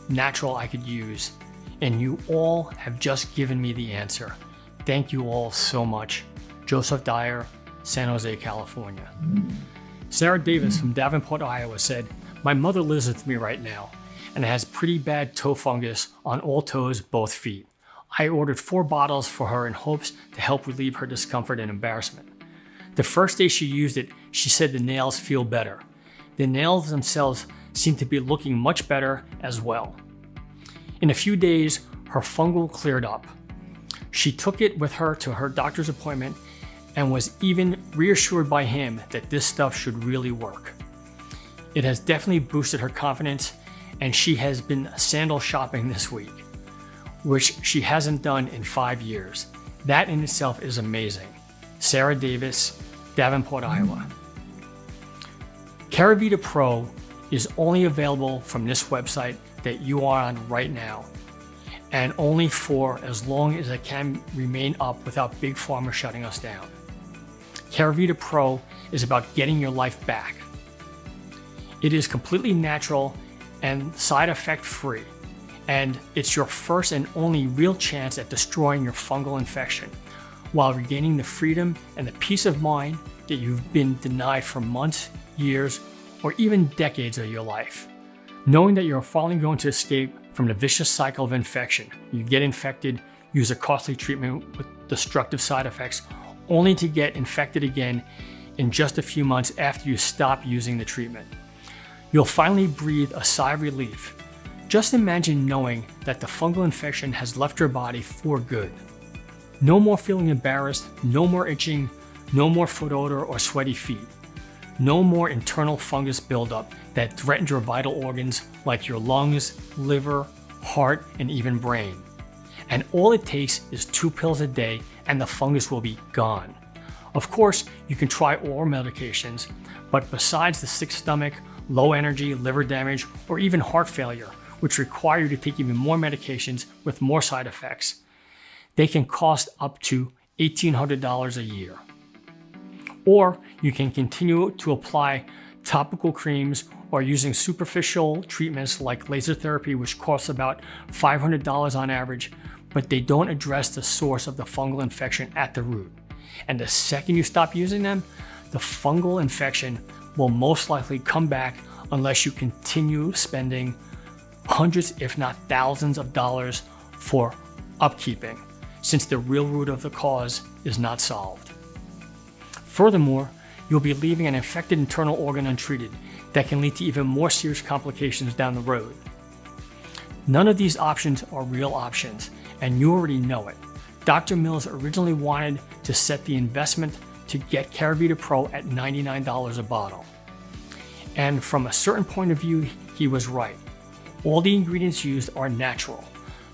natural I could use, and you all have just given me the answer. Thank you all so much." Joseph Dyer, San Jose, California. Sarah Davis from Davenport, Iowa said, "My mother lives with me right now and has pretty bad toe fungus on all toes, both feet. I ordered 4 bottles for her in hopes to help relieve her discomfort and embarrassment. The first day she used it, she said the nails feel better. The nails themselves seem to be looking much better as well. In a few days, her fungal cleared up. She took it with her to her doctor's appointment and was even reassured by him that this stuff should really work. It has definitely boosted her confidence, and she has been sandal shopping this week, which she hasn't done in 5 years. That in itself is amazing." Sarah Davis, Davenport, Iowa. Keravita Pro is only available from this website that you are on right now, and only for as long as it can remain up without Big Pharma shutting us down. Keravita Pro is about getting your life back. It is completely natural and side effect free, and it's your first and only real chance at destroying your fungal infection while regaining the freedom and the peace of mind that you've been denied for months, years, or even decades of your life. Knowing that you're finally going to escape from the vicious cycle of infection. You get infected, use a costly treatment with destructive side effects, only to get infected again in just a few months after you stop using the treatment. You'll finally breathe a sigh of relief. Just imagine knowing that the fungal infection has left your body for good. No more feeling embarrassed, no more itching, no more foot odor or sweaty feet. No more internal fungus buildup that threatens your vital organs like your lungs, liver, heart, and even brain. And all it takes is 2 pills a day and the fungus will be gone. Of course, you can try oral medications, but besides the sick stomach, low energy, liver damage, or even heart failure, which require you to take even more medications with more side effects, they can cost up to $1,800 a year. Or you can continue to apply topical creams or using superficial treatments like laser therapy, which costs about $500 on average, but they don't address the source of the fungal infection at the root. And the second you stop using them, the fungal infection will most likely come back unless you continue spending hundreds, if not thousands of dollars for upkeeping, since the real root of the cause is not solved. Furthermore, you'll be leaving an infected internal organ untreated that can lead to even more serious complications down the road. None of these options are real options, and you already know it. Dr. Mills originally wanted to set the investment to get Keravita Pro at $99 a bottle. And from a certain point of view, he was right. All the ingredients used are natural,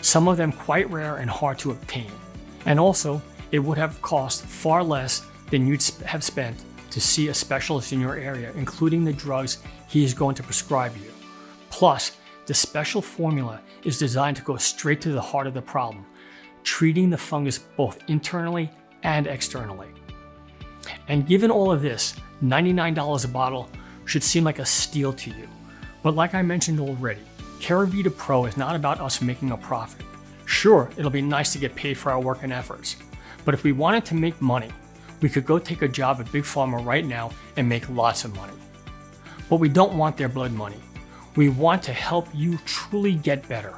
some of them quite rare and hard to obtain. And also, it would have cost far less than you'd have spent to see a specialist in your area, including the drugs he is going to prescribe you. Plus, the special formula is designed to go straight to the heart of the problem, treating the fungus both internally and externally. And given all of this, $99 a bottle should seem like a steal to you. But like I mentioned already, Keravita Pro is not about us making a profit. Sure, it'll be nice to get paid for our work and efforts, but if we wanted to make money, we could go take a job at Big Pharma right now and make lots of money. But we don't want their blood money. We want to help you truly get better.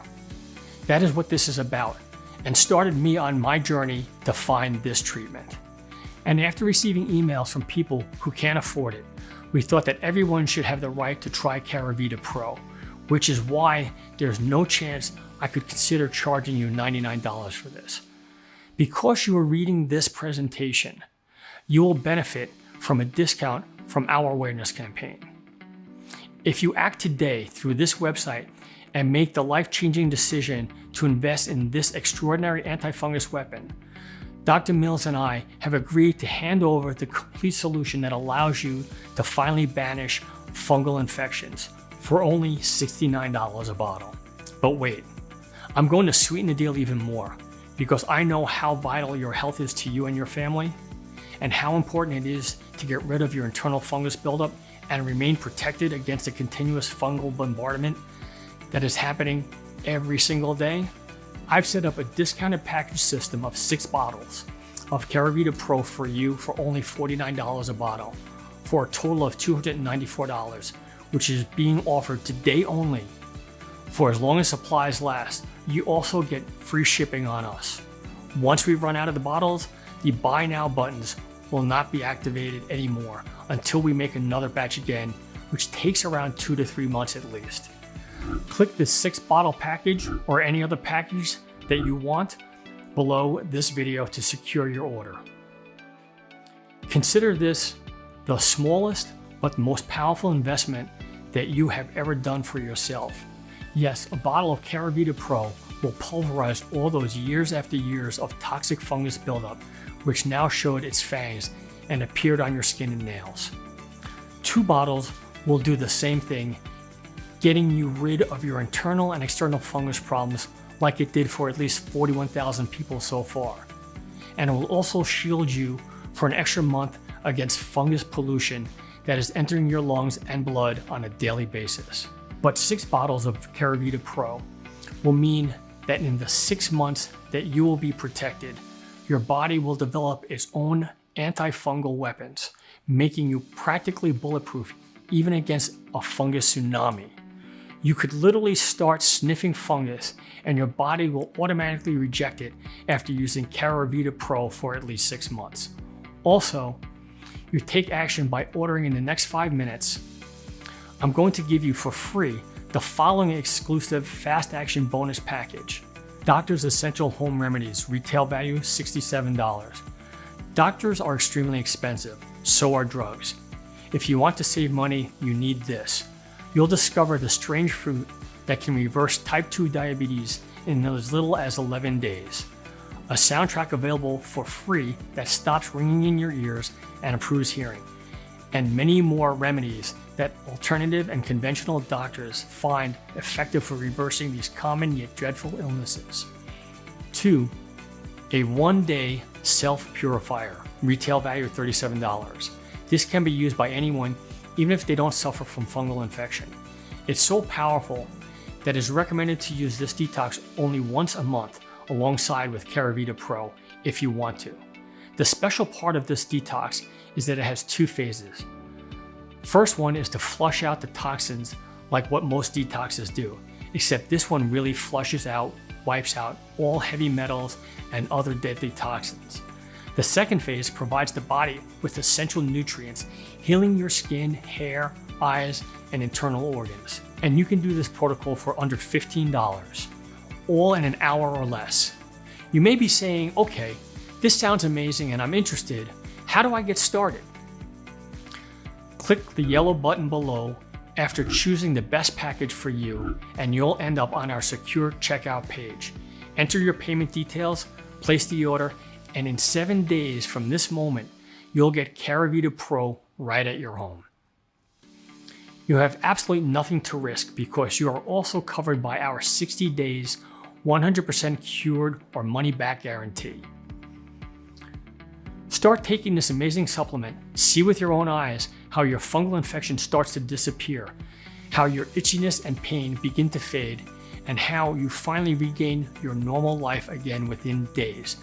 That is what this is about, and started me on my journey to find this treatment. And after receiving emails from people who can't afford it, we thought that everyone should have the right to try Keravita Pro, which is why there's no chance I could consider charging you $99 for this. Because you are reading this presentation, you will benefit from a discount from our awareness campaign. If you act today through this website and make the life-changing decision to invest in this extraordinary antifungus weapon, Dr. Mills and I have agreed to hand over the complete solution that allows you to finally banish fungal infections for only $69 a bottle. But wait, I'm going to sweeten the deal even more, because I know how vital your health is to you and your family, and how important it is to get rid of your internal fungus buildup and remain protected against the continuous fungal bombardment that is happening every single day. I've set up a discounted package system of 6 bottles of Keravita Pro for you for only $49 a bottle, for a total of $294, which is being offered today only for as long as supplies last. You also get free shipping on us. Once we run out of the bottles, the buy now buttons will not be activated anymore until we make another batch again, which takes around 2 to 3 months at least. Click the 6-bottle package or any other package that you want below this video to secure your order. Consider this the smallest but most powerful investment that you have ever done for yourself. Yes, a bottle of Keravita Pro will pulverize all those years after years of toxic fungus buildup, which now showed its fangs and appeared on your skin and nails. 2 bottles will do the same thing, getting you rid of your internal and external fungus problems like it did for at least 41,000 people so far. And it will also shield you for an extra month against fungus pollution that is entering your lungs and blood on a daily basis. But 6 bottles of Keravita Pro will mean that in the 6 months that you will be protected, your body will develop its own antifungal weapons, making you practically bulletproof even against a fungus tsunami. You could literally start sniffing fungus and your body will automatically reject it after using Keravita Pro for at least 6 months. Also, you take action by ordering in the next 5 minutes. I'm going to give you for free the following exclusive fast action bonus package. Doctor's Essential Home Remedies, retail value $67. Doctors are extremely expensive, so are drugs. If you want to save money, you need this. You'll discover the strange fruit that can reverse type 2 diabetes in as little as 11 days. A soundtrack available for free that stops ringing in your ears and improves hearing. And many more remedies that alternative and conventional doctors find effective for reversing these common yet dreadful illnesses. 2. A 1-day self-purifier, retail value $37. This can be used by anyone, even if they don't suffer from fungal infection. It's so powerful that it's recommended to use this detox only once a month alongside with Keravita Pro if you want to. The special part of this detox is that it has 2 phases. First one is to flush out the toxins like what most detoxes do, except this one really flushes out, wipes out all heavy metals and other deadly toxins. The second phase provides the body with essential nutrients, healing your skin, hair, eyes, and internal organs. And you can do this protocol for under $15, all in an hour or less. You may be saying, okay, this sounds amazing and I'm interested. How do I get started? Click the yellow button below after choosing the best package for you, and you'll end up on our secure checkout page. Enter your payment details, place the order, and in 7 days from this moment, you'll get Keravita Pro right at your home. You have absolutely nothing to risk because you are also covered by our 60 days, 100% cured or money back guarantee. Start taking this amazing supplement, see with your own eyes how your fungal infection starts to disappear, how your itchiness and pain begin to fade, and how you finally regain your normal life again within days,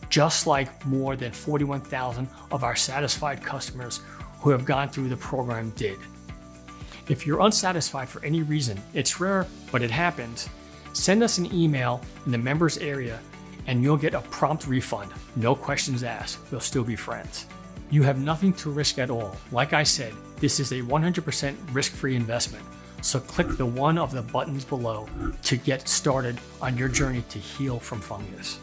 just like more than 41,000 of our satisfied customers who have gone through the program did. If you're unsatisfied for any reason, it's rare, but it happens, send us an email in the members area and you'll get a prompt refund. No questions asked. We'll still be friends. You have nothing to risk at all. Like I said, this is a 100% risk-free investment. So click the one of the buttons below to get started on your journey to heal from fungus.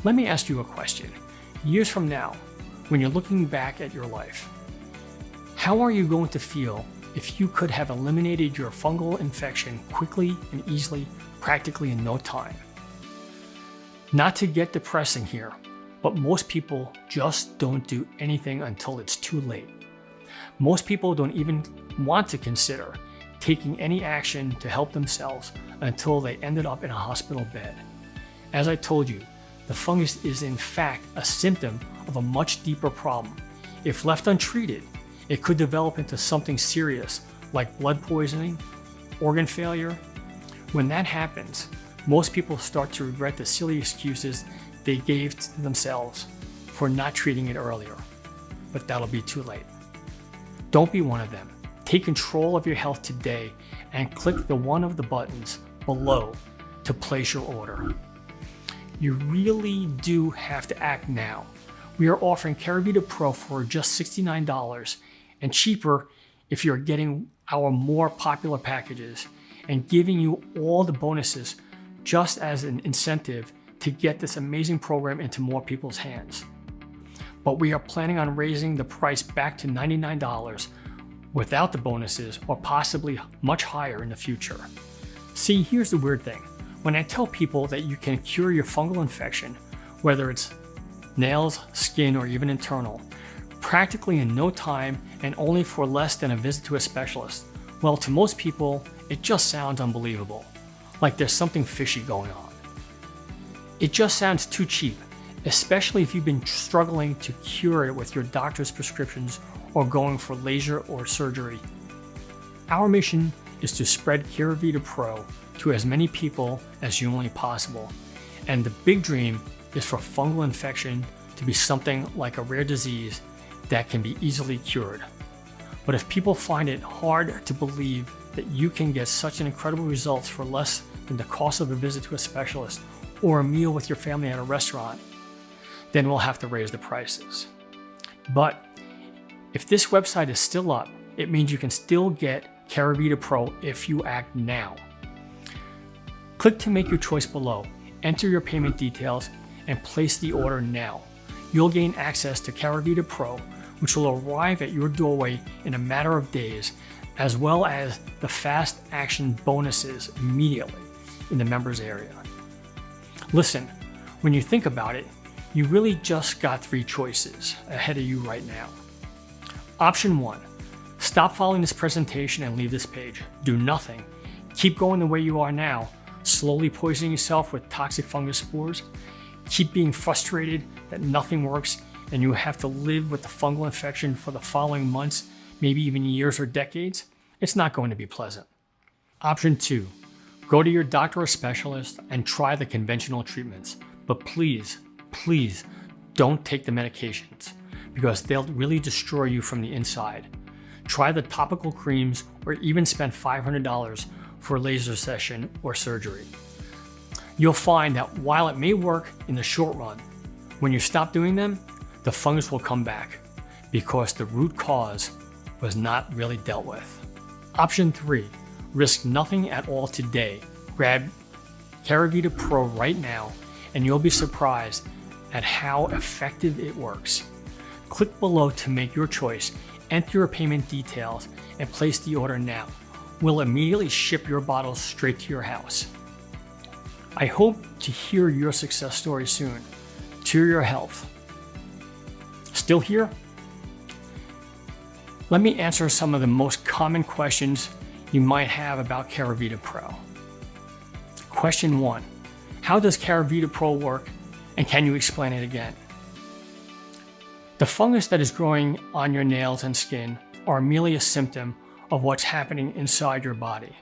Let me ask you a question. Years from now, when you're looking back at your life, how are you going to feel if you could have eliminated your fungal infection quickly and easily, practically in no time? Not to get depressing here, but most people just don't do anything until it's too late. Most people don't even want to consider taking any action to help themselves until they ended up in a hospital bed. As I told you, the fungus is in fact a symptom of a much deeper problem. If left untreated, it could develop into something serious like blood poisoning, organ failure. When that happens, most people start to regret the silly excuses they gave to themselves for not treating it earlier, but that'll be too late. Don't be one of them. Take control of your health today and click the one of the buttons below to place your order. You really do have to act now. We are offering Keravita Pro for just $69 and cheaper if you're getting our more popular packages and giving you all the bonuses just as an incentive to get this amazing program into more people's hands. But we are planning on raising the price back to $99 without the bonuses, or possibly much higher in the future. See, here's the weird thing. When I tell people that you can cure your fungal infection, whether it's nails, skin, or even internal, practically in no time and only for less than a visit to a specialist, well, to most people, it just sounds unbelievable, like there's something fishy going on. It just sounds too cheap, especially if you've been struggling to cure it with your doctor's prescriptions or going for laser or surgery. Our mission is to spread Keravita Pro to as many people as humanly possible, and the big dream is for fungal infection to be something like a rare disease that can be easily cured. But if people find it hard to believe that you can get such an incredible results for less than the cost of a visit to a specialist or a meal with your family at a restaurant, then we'll have to raise the prices. But if this website is still up, it means you can still get Keravita Pro if you act now. Click to make your choice below, enter your payment details, and place the order now. You'll gain access to Keravita Pro, which will arrive at your doorway in a matter of days, as well as the fast action bonuses immediately in the members area. Listen, when you think about it, you really just got 3 choices ahead of you right now. Option 1, stop following this presentation and leave this page. Do nothing. Keep going the way you are now, slowly poisoning yourself with toxic fungus spores. Keep being frustrated that nothing works and you have to live with the fungal infection for the following months, maybe even years or decades. It's not going to be pleasant. Option 2, go to your doctor or specialist and try the conventional treatments. But please, please don't take the medications because they'll really destroy you from the inside. Try the topical creams or even spend $500 for a laser session or surgery. You'll find that while it may work in the short run, when you stop doing them, the fungus will come back because the root cause was not really dealt with. Option 3, risk nothing at all today. Grab Keravita Pro right now and you'll be surprised at how effective it works. Click below to make your choice, enter your payment details, and place the order now. We'll immediately ship your bottles straight to your house. I hope to hear your success story soon. To your health. Still here? Let me answer some of the most common questions you might have about Keravita Pro. Question 1, how does Keravita Pro work and can you explain it again? The fungus that is growing on your nails and skin are merely a symptom of what's happening inside your body.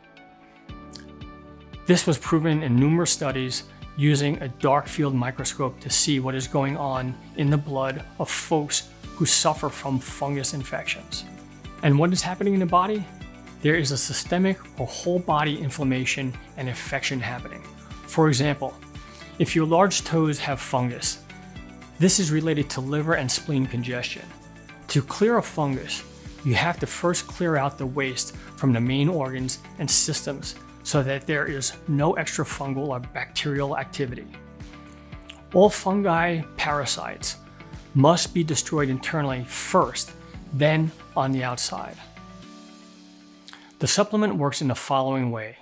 This was proven in numerous studies using a dark field microscope to see what is going on in the blood of folks who suffer from fungus infections. And what is happening in the body? There is a systemic or whole body inflammation and infection happening. For example, if your large toes have fungus, this is related to liver and spleen congestion. To clear a fungus, you have to first clear out the waste from the main organs and systems so that there is no extra fungal or bacterial activity. All fungi parasites must be destroyed internally first, then on the outside. The supplement works in the following way.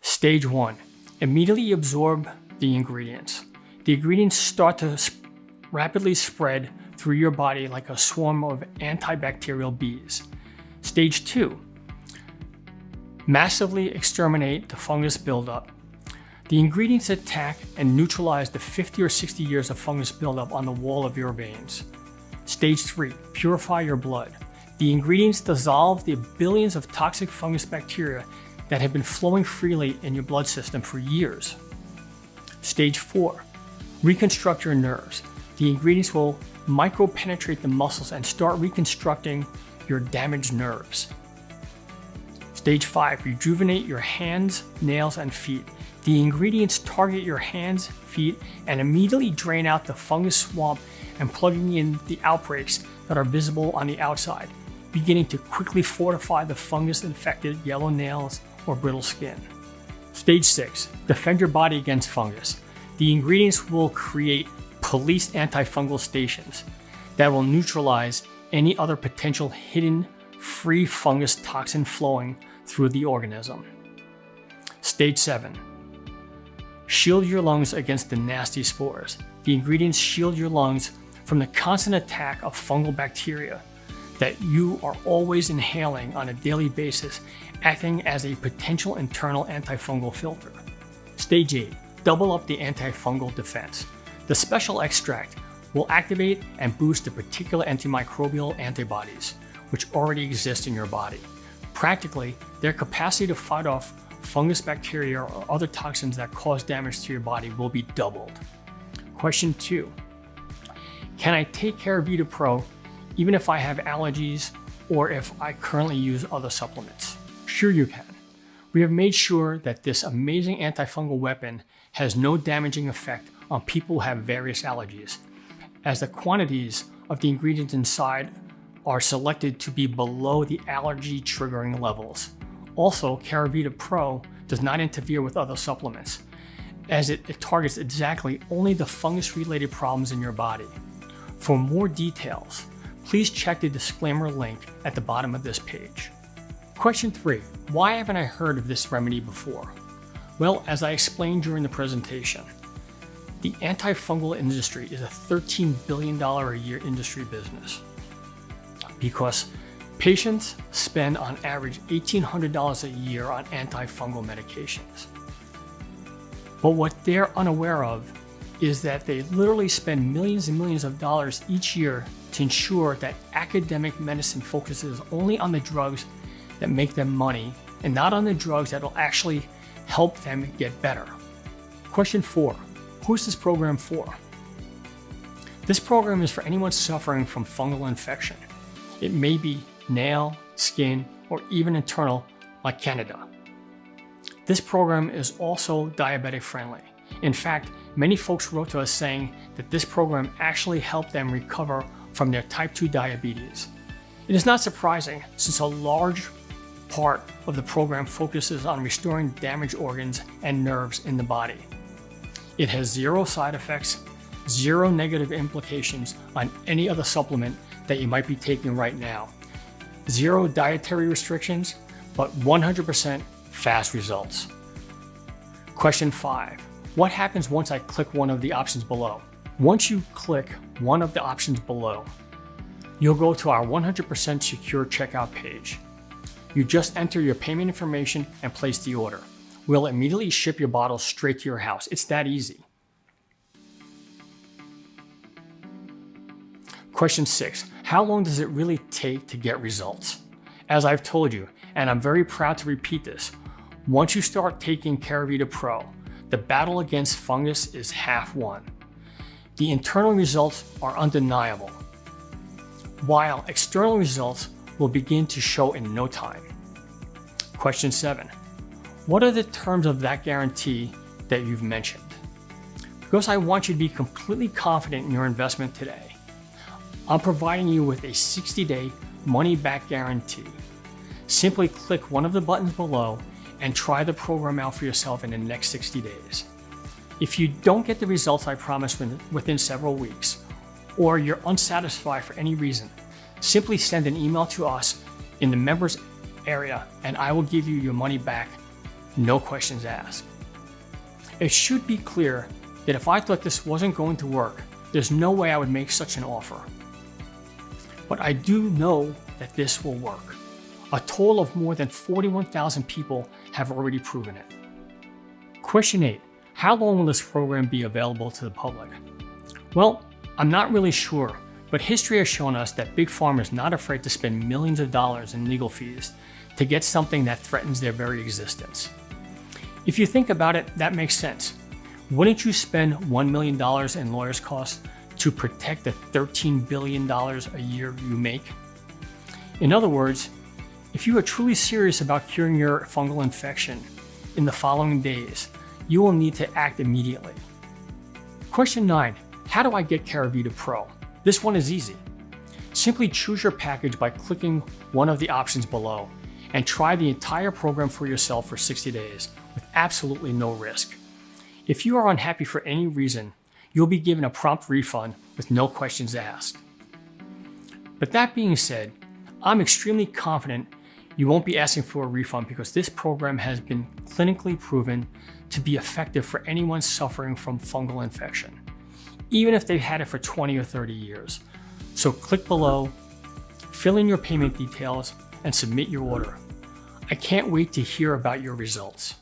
Stage 1. Immediately absorb the ingredients. The ingredients start to rapidly spread through your body like a swarm of antibacterial bees. Stage 2. Massively exterminate the fungus buildup. The ingredients attack and neutralize the 50 or 60 years of fungus buildup on the wall of your veins. Stage 3. Purify your blood. The ingredients dissolve the billions of toxic fungus bacteria that have been flowing freely in your blood system for years. Stage 4. Reconstruct your nerves. The ingredients will micropenetrate the muscles and start reconstructing your damaged nerves. Stage 5. Rejuvenate your hands, nails, and feet. The ingredients target your hands, feet, and immediately drain out the fungus swamp and plugging in the outbreaks that are visible on the outside, beginning to quickly fortify the fungus-infected yellow nails or brittle skin. Stage 6. Defend your body against fungus. The ingredients will create police antifungal stations that will neutralize any other potential hidden free fungus toxin flowing through the organism. Stage 7. Shield your lungs against the nasty spores. The ingredients shield your lungs from the constant attack of fungal bacteria that you are always inhaling on a daily basis, acting as a potential internal antifungal filter. Stage 8. Double up the antifungal defense. The special extract will activate and boost the particular antimicrobial antibodies which already exist in your body. Practically, their capacity to fight off fungus bacteria or other toxins that cause damage to your body will be doubled. Question 2. Can I take Keravita Pro even if I have allergies or if I currently use other supplements? Sure you can. We have made sure that this amazing antifungal weapon has no damaging effect on people who have various allergies, as the quantities of the ingredients inside are selected to be below the allergy triggering levels. Also, Keravita Pro does not interfere with other supplements, as it targets exactly only the fungus-related problems in your body. For more details, please check the disclaimer link at the bottom of this page. Question 3. Why haven't I heard of this remedy before? Well, as I explained during the presentation, the antifungal industry is a $13 billion a year industry business because patients spend on average $1,800 a year on antifungal medications. But what they're unaware of is that they literally spend millions and millions of dollars each year to ensure that academic medicine focuses only on the drugs that make them money and not on the drugs that will actually help them get better. Question 4. Who's this program for? This program is for anyone suffering from fungal infection. It may be nail, skin, or even internal, like Candida. This program is also diabetic friendly. In fact, many folks wrote to us saying that this program actually helped them recover from their type 2 diabetes. It is not surprising since a large part of the program focuses on restoring damaged organs and nerves in the body. It has 0 side effects, 0 negative implications on any other supplement that you might be taking right now, 0 dietary restrictions, but 100% fast results. Question 5. What happens once I click one of the options below? Once you click one of the options below, you'll go to our 100% secure checkout page. You just enter your payment information and place the order. We'll immediately ship your bottle straight to your house. It's that easy. Question 6. How long does it really take to get results? As I've told you, and I'm very proud to repeat this, Once you start taking Keravita Pro, the battle against fungus is half won. The internal results are undeniable, while external results will begin to show in no time. Question 7. What are the terms of that guarantee that you've mentioned? Because I want you to be completely confident in your investment today, I'm providing you with a 60-day money-back guarantee. Simply click one of the buttons below and try the program out for yourself in the next 60 days. If you don't get the results I promised within several weeks, or you're unsatisfied for any reason, simply send an email to us in the members area and I will give you your money back, no questions asked. It should be clear that if I thought this wasn't going to work, there's no way I would make such an offer. But I do know that this will work. A total of more than 41,000 people have already proven it. Question 8. How long will this program be available to the public? Well, I'm not really sure, but history has shown us that Big Pharma is not afraid to spend millions of dollars in legal fees to get something that threatens their very existence. If you think about it, that makes sense. Wouldn't you spend $1 million in lawyers' costs to protect the $13 billion a year you make? In other words, if you are truly serious about curing your fungal infection in the following days, you will need to act immediately. Question 9. How do I get Keravita Pro? This one is easy. Simply choose your package by clicking one of the options below and try the entire program for yourself for 60 days with absolutely no risk. If you are unhappy for any reason, you'll be given a prompt refund with no questions asked. But that being said, I'm extremely confident you won't be asking for a refund because this program has been clinically proven to be effective for anyone suffering from fungal infection, even if they've had it for 20 or 30 years. So click below, fill in your payment details, and submit your order. I can't wait to hear about your results.